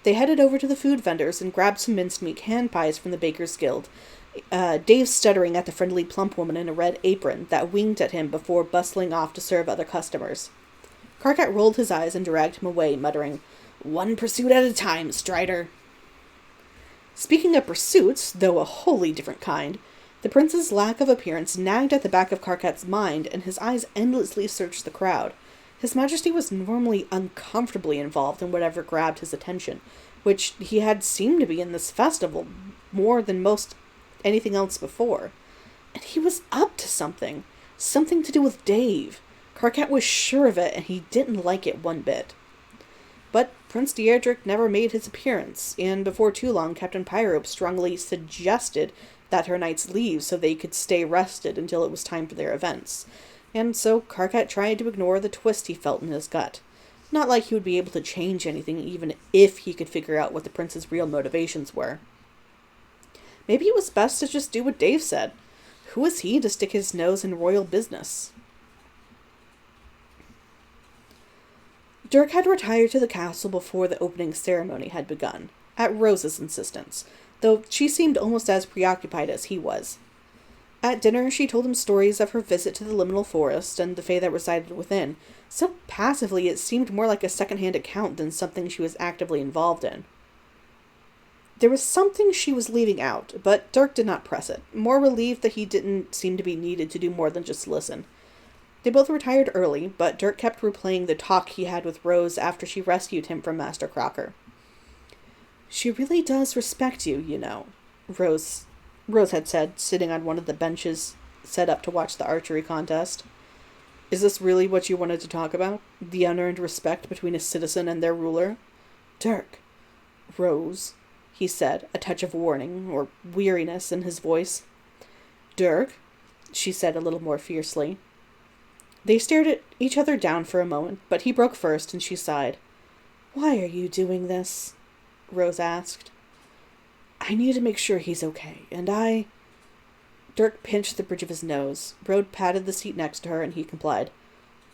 They headed over to the food vendors and grabbed some mincemeat hand pies from the Baker's Guild, Dave stuttering at the friendly plump woman in a red apron that winked at him before bustling off to serve other customers. Karkat rolled his eyes and dragged him away, muttering, "One pursuit at a time, Strider." Speaking of pursuits, though a wholly different kind, the prince's lack of appearance nagged at the back of Karkat's mind, and his eyes endlessly searched the crowd. His Majesty was normally uncomfortably involved in whatever grabbed his attention, which he had seemed to be in this festival more than most anything else before. And he was up to something. Something to do with Dave. Karkat was sure of it, and he didn't like it one bit. But Prince Deirdrick never made his appearance, and before too long Captain Pyrope strongly suggested that her knights leave so they could stay rested until it was time for their events. And so Karkat tried to ignore the twist he felt in his gut. Not like he would be able to change anything even if he could figure out what the prince's real motivations were. Maybe it was best to just do what Dave said. Who was he to stick his nose in royal business? Dirk had retired to the castle before the opening ceremony had begun, at Rose's insistence, though she seemed almost as preoccupied as he was. At dinner, she told him stories of her visit to the liminal forest and the fae that resided within, so passively it seemed more like a second-hand account than something she was actively involved in. There was something she was leaving out, but Dirk did not press it, more relieved that he didn't seem to be needed to do more than just listen. They both retired early, but Dirk kept replaying the talk he had with Rose after she rescued him from Master Crocker. "She really does respect you, you know," Rose had said, sitting on one of the benches set up to watch the archery contest. "Is this really what you wanted to talk about? The unearned respect between a citizen and their ruler?" "Dirk." "Rose," he said, a touch of warning or weariness in his voice. "Dirk," she said a little more fiercely. They stared at each other down for a moment, but he broke first, and she sighed. "Why are you doing this?" Rose asked. "I need to make sure he's okay, and I..." Dirk pinched the bridge of his nose. Rose patted the seat next to her, and he complied.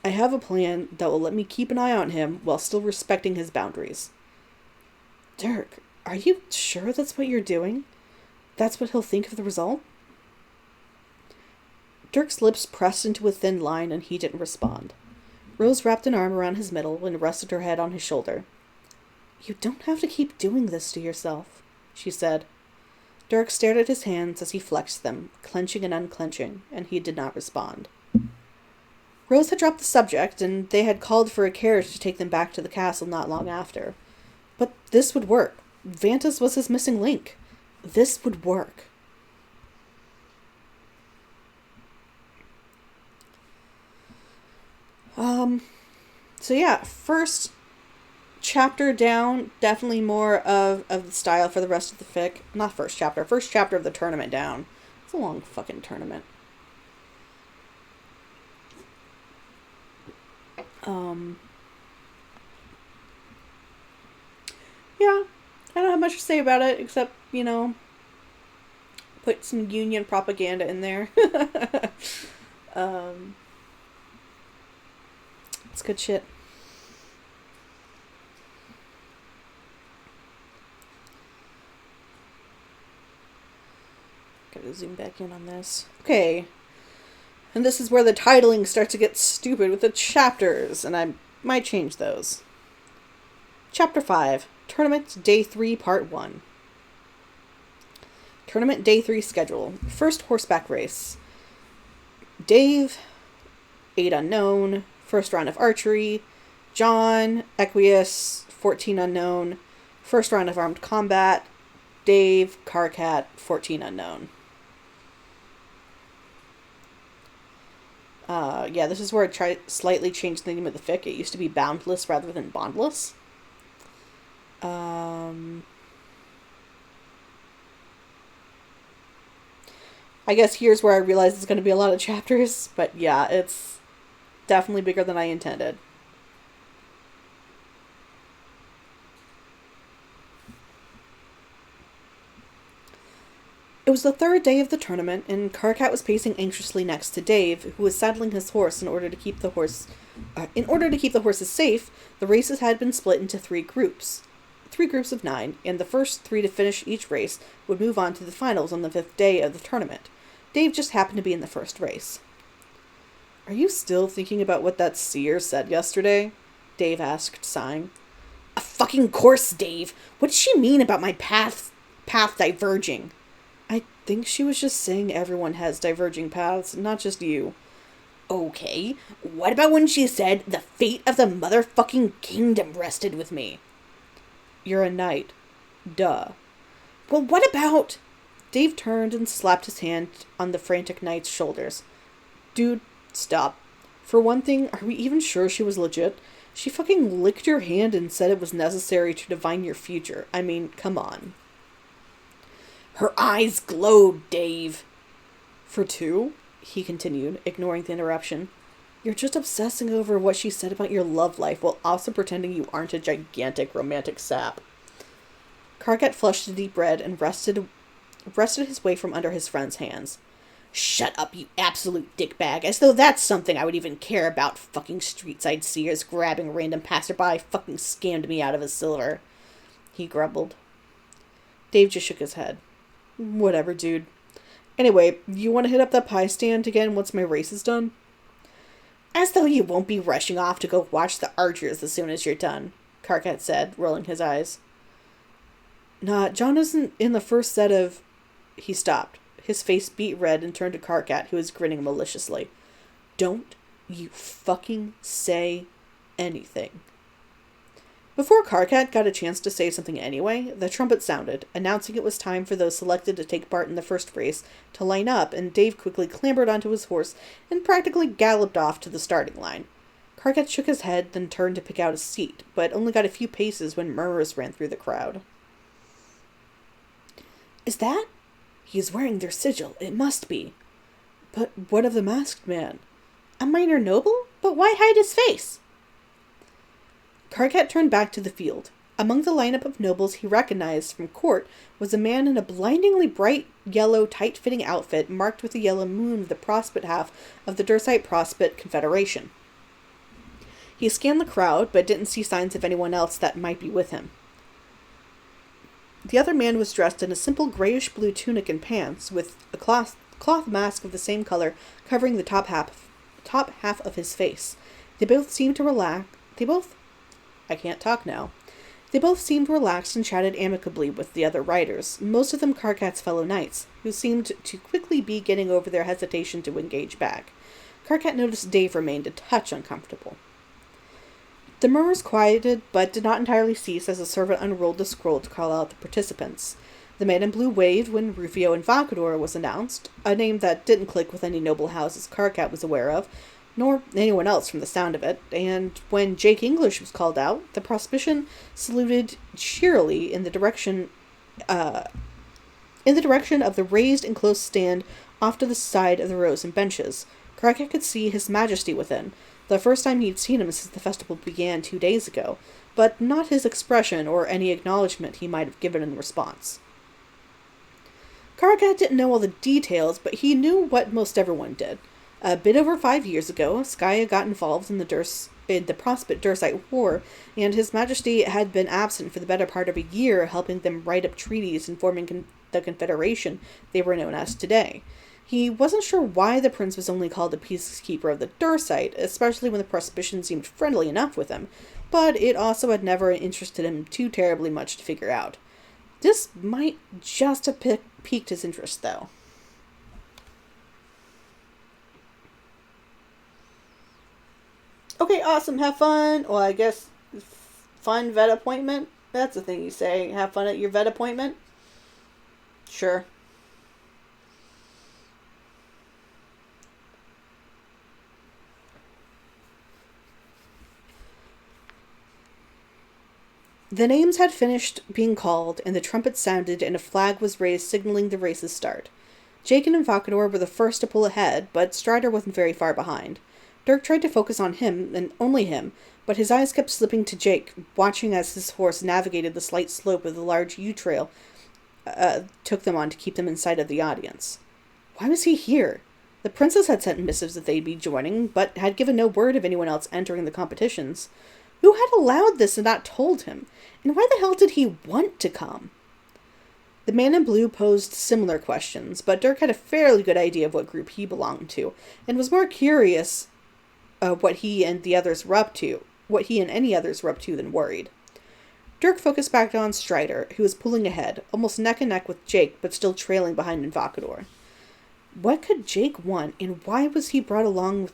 "I have a plan that will let me keep an eye on him while still respecting his boundaries." "Dirk, are you sure that's what you're doing? That's what he'll think of the result?" Dirk's lips pressed into a thin line, and he didn't respond. Rose wrapped an arm around his middle and rested her head on his shoulder. "You don't have to keep doing this to yourself," she said. Dirk stared at his hands as he flexed them, clenching and unclenching, and he did not respond. Rose had dropped the subject, and they had called for a carriage to take them back to the castle not long after. But this would work. Vantas was his missing link. This would work. So yeah, first chapter down, definitely more of the style for the rest of the fic. Not first chapter of the tournament down. It's a long fucking tournament. Um, yeah, I don't have much to say about it except, put some union propaganda in there. um, it's good shit. Gotta zoom back in on this. Okay. And this is where the titling starts to get stupid with the chapters, and I might change those. Chapter 5, Tournament Day 3, Part 1. Tournament Day 3 schedule. First horseback race. Dave, 8 unknown. First round of archery. John, Equius, 14 unknown. First round of armed combat. Dave, Carcat, 14 unknown. Yeah, this is where I slightly changed the name of the fic. It used to be Boundless rather than Bondless. I guess here's where I realize it's going to be a lot of chapters, but yeah, it's definitely bigger than I intended. It was the third day of the tournament, and Carcat was pacing anxiously next to Dave, who was saddling his horse in order to keep the horses safe. The races had been split into three groups of 9, and the first 3 to finish each race would move on to the finals on the 5th day of the tournament. Dave just happened to be in the first race. "Are you still thinking about what that seer said yesterday?" Dave asked, sighing. "A fucking course, Dave. What did she mean about my path diverging?" "I think she was just saying everyone has diverging paths, not just you." "Okay, what about when she said the fate of the motherfucking kingdom rested with me?" "You're a knight. Duh." "Well, what about..." Dave turned and slapped his hand on the frantic knight's shoulders. "Dude, stop. For one thing, are we even sure she was legit? She fucking licked your hand and said it was necessary to divine your future. I mean, come on." "Her eyes glowed, Dave." "For 2? He continued, ignoring the interruption. "You're just obsessing over what she said about your love life while also pretending you aren't a gigantic romantic sap." Carcat flushed a deep red and rested his way from under his friend's hands. "Shut up, you absolute dickbag, as though that's something I would even care about. Fucking street-side seers grabbing random passerby fucking scammed me out of his silver," he grumbled. Dave just shook his head. "Whatever, dude. Anyway, you want to hit up that pie stand again once my race is done?" "As though you won't be rushing off to go watch the archers as soon as you're done," Carcat said, rolling his eyes. "Nah, John isn't in the first set of..." He stopped. His face beat red and turned to Carcat, who was grinning maliciously. "Don't you fucking say anything." Before Carcat got a chance to say something anyway, the trumpet sounded, announcing it was time for those selected to take part in the first race to line up, and Dave quickly clambered onto his horse and practically galloped off to the starting line. Carcat shook his head, then turned to pick out a seat, but only got a few paces when murmurs ran through the crowd. "Is that? He's wearing their sigil. It must be." "But what of the masked man?" "A minor noble? But why hide his face?" Carcat turned back to the field. Among the lineup of nobles he recognized from court was a man in a blindingly bright yellow, tight-fitting outfit marked with the yellow moon of the Prospect half of the Dursite Prospect Confederation. He scanned the crowd, but didn't see signs of anyone else that might be with him. The other man was dressed in a simple grayish-blue tunic and pants, with a cloth mask of the same color covering the top half of his face. They both seemed relaxed and chatted amicably with the other riders, most of them Carcat's fellow knights, who seemed to quickly be getting over their hesitation to engage back. Carcat noticed Dave remained a touch uncomfortable. The murmurs quieted, but did not entirely cease as the servant unrolled the scroll to call out the participants. The man in blue waved when Rufio Invocador was announced, a name that didn't click with any noble houses Carcat was aware of, nor anyone else from the sound of it, and when Jake English was called out, the Prospition saluted cheerily in the direction of the raised and close stand off to the side of the rows and benches. Carcat could see His Majesty within, the first time he'd seen him since the festival began 2 days ago, but not his expression or any acknowledgement he might have given in response. Kargat didn't know all the details, but he knew what most everyone did. A bit over 5 years ago, Skaya got involved in the Prospect Dursite War, and His Majesty had been absent for the better part of a year, helping them write up treaties and forming the Confederation they were known as today. He wasn't sure why the prince was only called a peacekeeper of the Dursite, especially when the Prospician seemed friendly enough with him, but it also had never interested him too terribly much to figure out. This might just have piqued his interest, though. Okay, awesome. Have fun. Well, I guess fun vet appointment. That's the thing you say. Have fun at your vet appointment. Sure. The names had finished being called, and the trumpet sounded, and a flag was raised signaling the race's start. Jake and Invocador were the first to pull ahead, but Strider wasn't very far behind. Dirk tried to focus on him, and only him, but his eyes kept slipping to Jake, watching as his horse navigated the slight slope of the large U-trail took them on to keep them in sight of the audience. Why was he here? The princess had sent missives that they'd be joining, but had given no word of anyone else entering the competitions. Who had allowed this and not told him? And why the hell did he want to come? The man in blue posed similar questions, but Dirk had a fairly good idea of what group he belonged to, and was more curious what he and the others were up to, what he and any others were up to than worried. Dirk focused back on Strider, who was pulling ahead, almost neck and neck with Jake, but still trailing behind Invocador. What could Jake want, and why was he brought along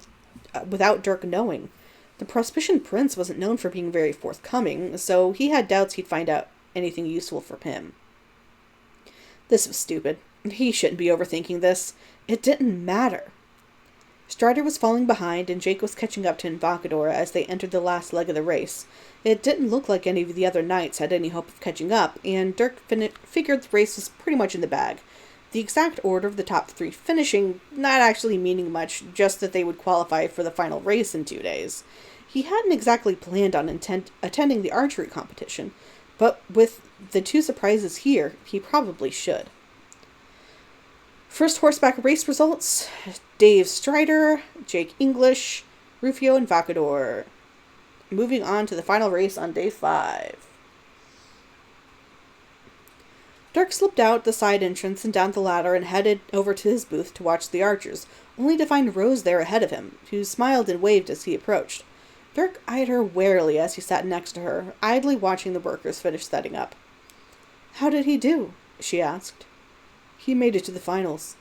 without Dirk knowing? The Prospician Prince wasn't known for being very forthcoming, so he had doubts he'd find out anything useful from him. This was stupid. He shouldn't be overthinking this. It didn't matter. Strider was falling behind, and Jake was catching up to Invocador as they entered the last leg of the race. It didn't look like any of the other knights had any hope of catching up, and Dirk figured the race was pretty much in the bag. The exact order of the top three finishing not actually meaning much, just that they would qualify for the final race in 2 days. He hadn't exactly planned on attending the archery competition, but with the two surprises here, he probably should. First horseback race results: Dave Strider, Jake English, Rufio Invocador. Moving on to the final race on day 5. Dirk slipped out the side entrance and down the ladder and headed over to his booth to watch the archers, only to find Rose there ahead of him, who smiled and waved as he approached. Dirk eyed her warily as he sat next to her, idly watching the workers finish setting up. "How did he do?" she asked. "He made it to the finals."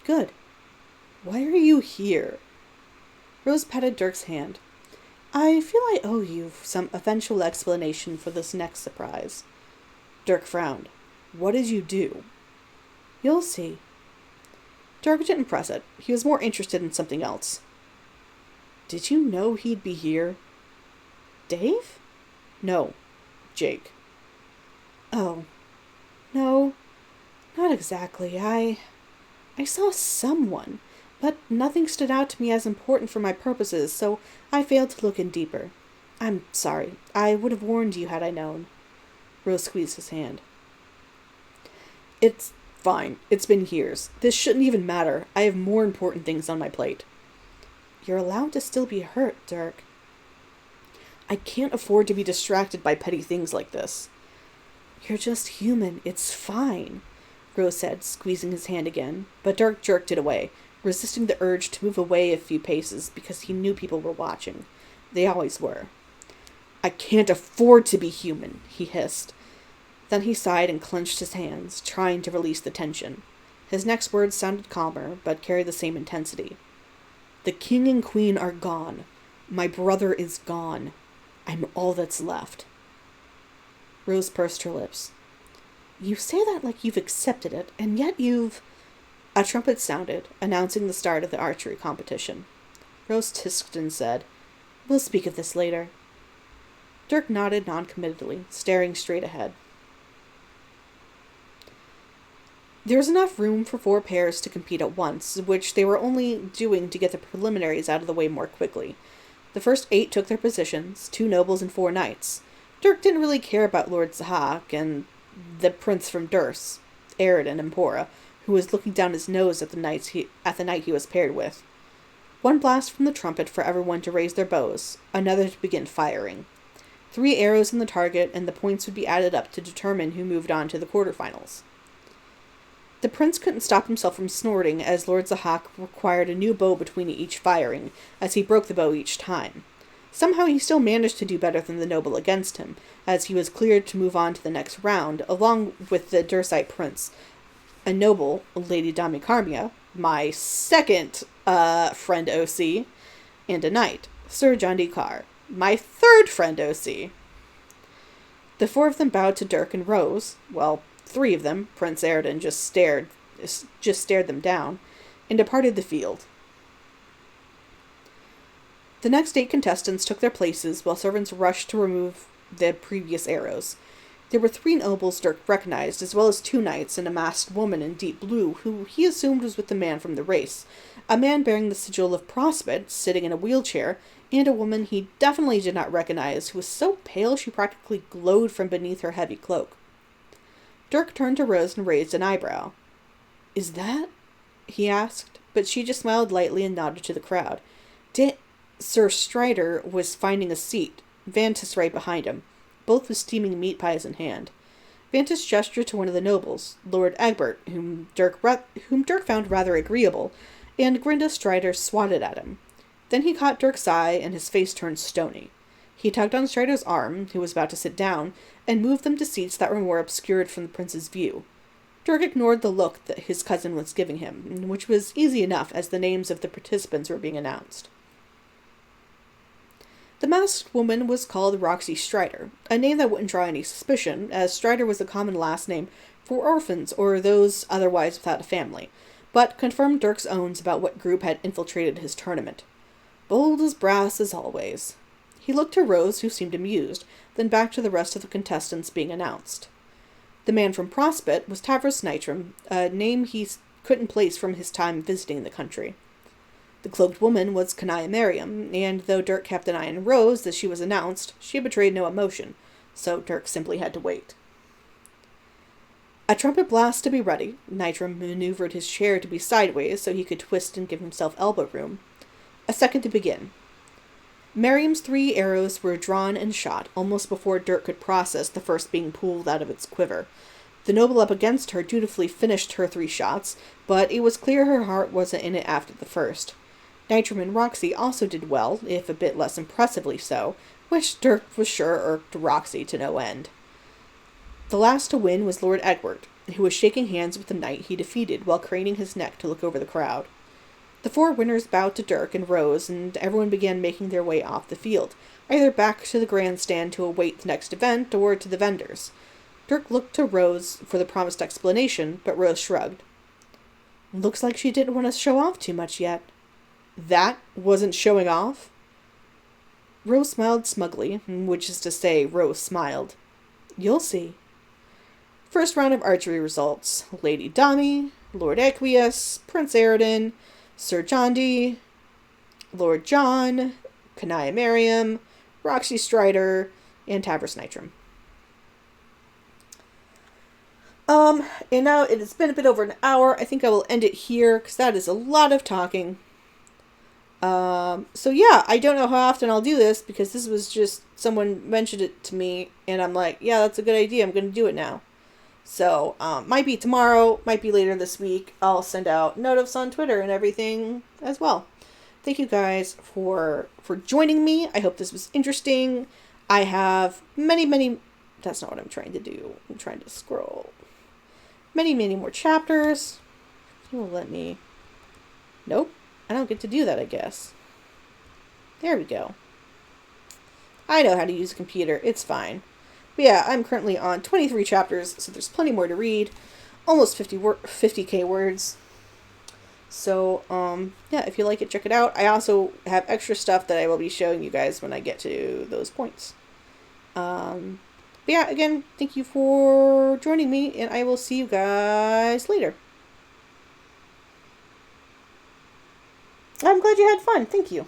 "Good. Why are you here?" Rose patted Dirk's hand. "I feel I owe you some eventual explanation for this next surprise." Dirk frowned. "What did you do?" "You'll see." Dirk didn't press it. He was more interested in something else. "Did you know he'd be here?" "Dave?" "No, Jake." "Oh. No, not exactly. I saw someone, but nothing stood out to me as important for my purposes, so I failed to look in deeper. I'm sorry. I would have warned you had I known." Rose squeezed his hand. "It's fine. It's been years. This shouldn't even matter. I have more important things on my plate." "You're allowed to still be hurt, Dirk." "I can't afford to be distracted by petty things like this." "You're just human. It's fine," Rose said, squeezing his hand again, but Dirk jerked it away, resisting the urge to move away a few paces because he knew people were watching. They always were. "I can't afford to be human," he hissed. Then he sighed and clenched his hands, trying to release the tension. His next words sounded calmer, but carried the same intensity. "The king and queen are gone. My brother is gone. I'm all that's left." Rose pursed her lips. "You say that like you've accepted it, and yet you've—" A trumpet sounded, announcing the start of the archery competition. Rose tisked and said, "We'll speak of this later." Dirk nodded noncommittally, staring straight ahead. There was enough room for 4 pairs to compete at once, which they were only doing to get the preliminaries out of the way more quickly. The first 8 took their positions, 2 nobles and 4 knights. Dirk didn't really care about Lord Zahak and the prince from Durs, Aridin Empora, who was looking down his nose at the knight he was paired with. One blast from the trumpet for everyone to raise their bows, another to begin firing. 3 arrows in the target, and the points would be added up to determine who moved on to the quarterfinals. The prince couldn't stop himself from snorting as Lord Zahak required a new bow between each firing, as he broke the bow each time. Somehow he still managed to do better than the noble against him, as he was cleared to move on to the next round, along with the Dursite prince, a noble, Lady Damicarmia, my second friend OC, and a knight, Sir John D. Carr, my third friend OC. The 4 of them bowed to Dirk and rose. Well, 3 of them, Prince Aridin, just stared them down, and departed the field. The next 8 contestants took their places while servants rushed to remove the previous arrows. There were 3 nobles Dirk recognized, as well as 2 knights and a masked woman in deep blue, who he assumed was with the man from the race, a man bearing the sigil of Prospect, sitting in a wheelchair, and a woman he definitely did not recognize, who was so pale she practically glowed from beneath her heavy cloak. Dirk turned to Rose and raised an eyebrow. "Is that?" he asked, but she just smiled lightly and nodded to the crowd. Sir Strider was finding a seat, Vantus right behind him, both with steaming meat pies in hand. Vantus gestured to one of the nobles, Lord Egbert, whom Dirk found rather agreeable, and grinned as Strider swatted at him. Then he caught Dirk's eye, and his face turned stony. He tugged on Strider's arm, who was about to sit down, and moved them to seats that were more obscured from the prince's view. Dirk ignored the look that his cousin was giving him, which was easy enough as the names of the participants were being announced. The masked woman was called Roxy Strider, a name that wouldn't draw any suspicion, as Strider was a common last name for orphans or those otherwise without a family, but confirmed Dirk's owns about what group had infiltrated his tournament. Bold as brass as always. He looked to Rose, who seemed amused, then back to the rest of the contestants being announced. The man from Prospect was Tavros Nitram, a name he couldn't place from his time visiting the country. The cloaked woman was Kanaya Miriam, and though Dirk kept an eye on Rose as she was announced, she betrayed no emotion, so Dirk simply had to wait. A trumpet blast to be ready. Nitram maneuvered his chair to be sideways so he could twist and give himself elbow room. A second to begin. Miriam's 3 arrows were drawn and shot, almost before Dirk could process the first being pulled out of its quiver. The noble up against her dutifully finished her 3 shots, but it was clear her heart wasn't in it after the first. Nitram and Roxy also did well, if a bit less impressively so, which Dirk was sure irked Roxy to no end. The last to win was Lord Egbert, who was shaking hands with the knight he defeated while craning his neck to look over the crowd. The 4 winners bowed to Dirk and Rose, and everyone began making their way off the field, either back to the grandstand to await the next event or to the vendors. Dirk looked to Rose for the promised explanation, but Rose shrugged. "Looks like she didn't want to show off too much yet." "That wasn't showing off?" Rose smiled smugly, which is to say, Rose smiled. "You'll see." First round of archery results. Lady Dami, Lord Equius, Prince Aridin, Sir John D., Lord John, Kanaya Miriam, Roxy Strider, and Tavros Nitram. And now it has been a bit over an hour. I think I will end it here, because that is a lot of talking. So yeah, I don't know how often I'll do this, because this was just, someone mentioned it to me, and I'm like, yeah, that's a good idea, I'm going to do it now. So, might be tomorrow, might be later this week. I'll send out notifs on Twitter and everything as well. Thank you guys for joining me. I hope this was interesting. I have many, that's not what I'm trying to do. I'm trying to scroll. Many more chapters. You will let me. Nope. I don't get to do that, I guess. There we go. I know how to use a computer. It's fine. But yeah, I'm currently on 23 chapters, so there's plenty more to read. Almost 50k words. So, yeah, if you like it, check it out. I also have extra stuff that I will be showing you guys when I get to those points. But yeah, again, thank you for joining me, and I will see you guys later. I'm glad you had fun. Thank you.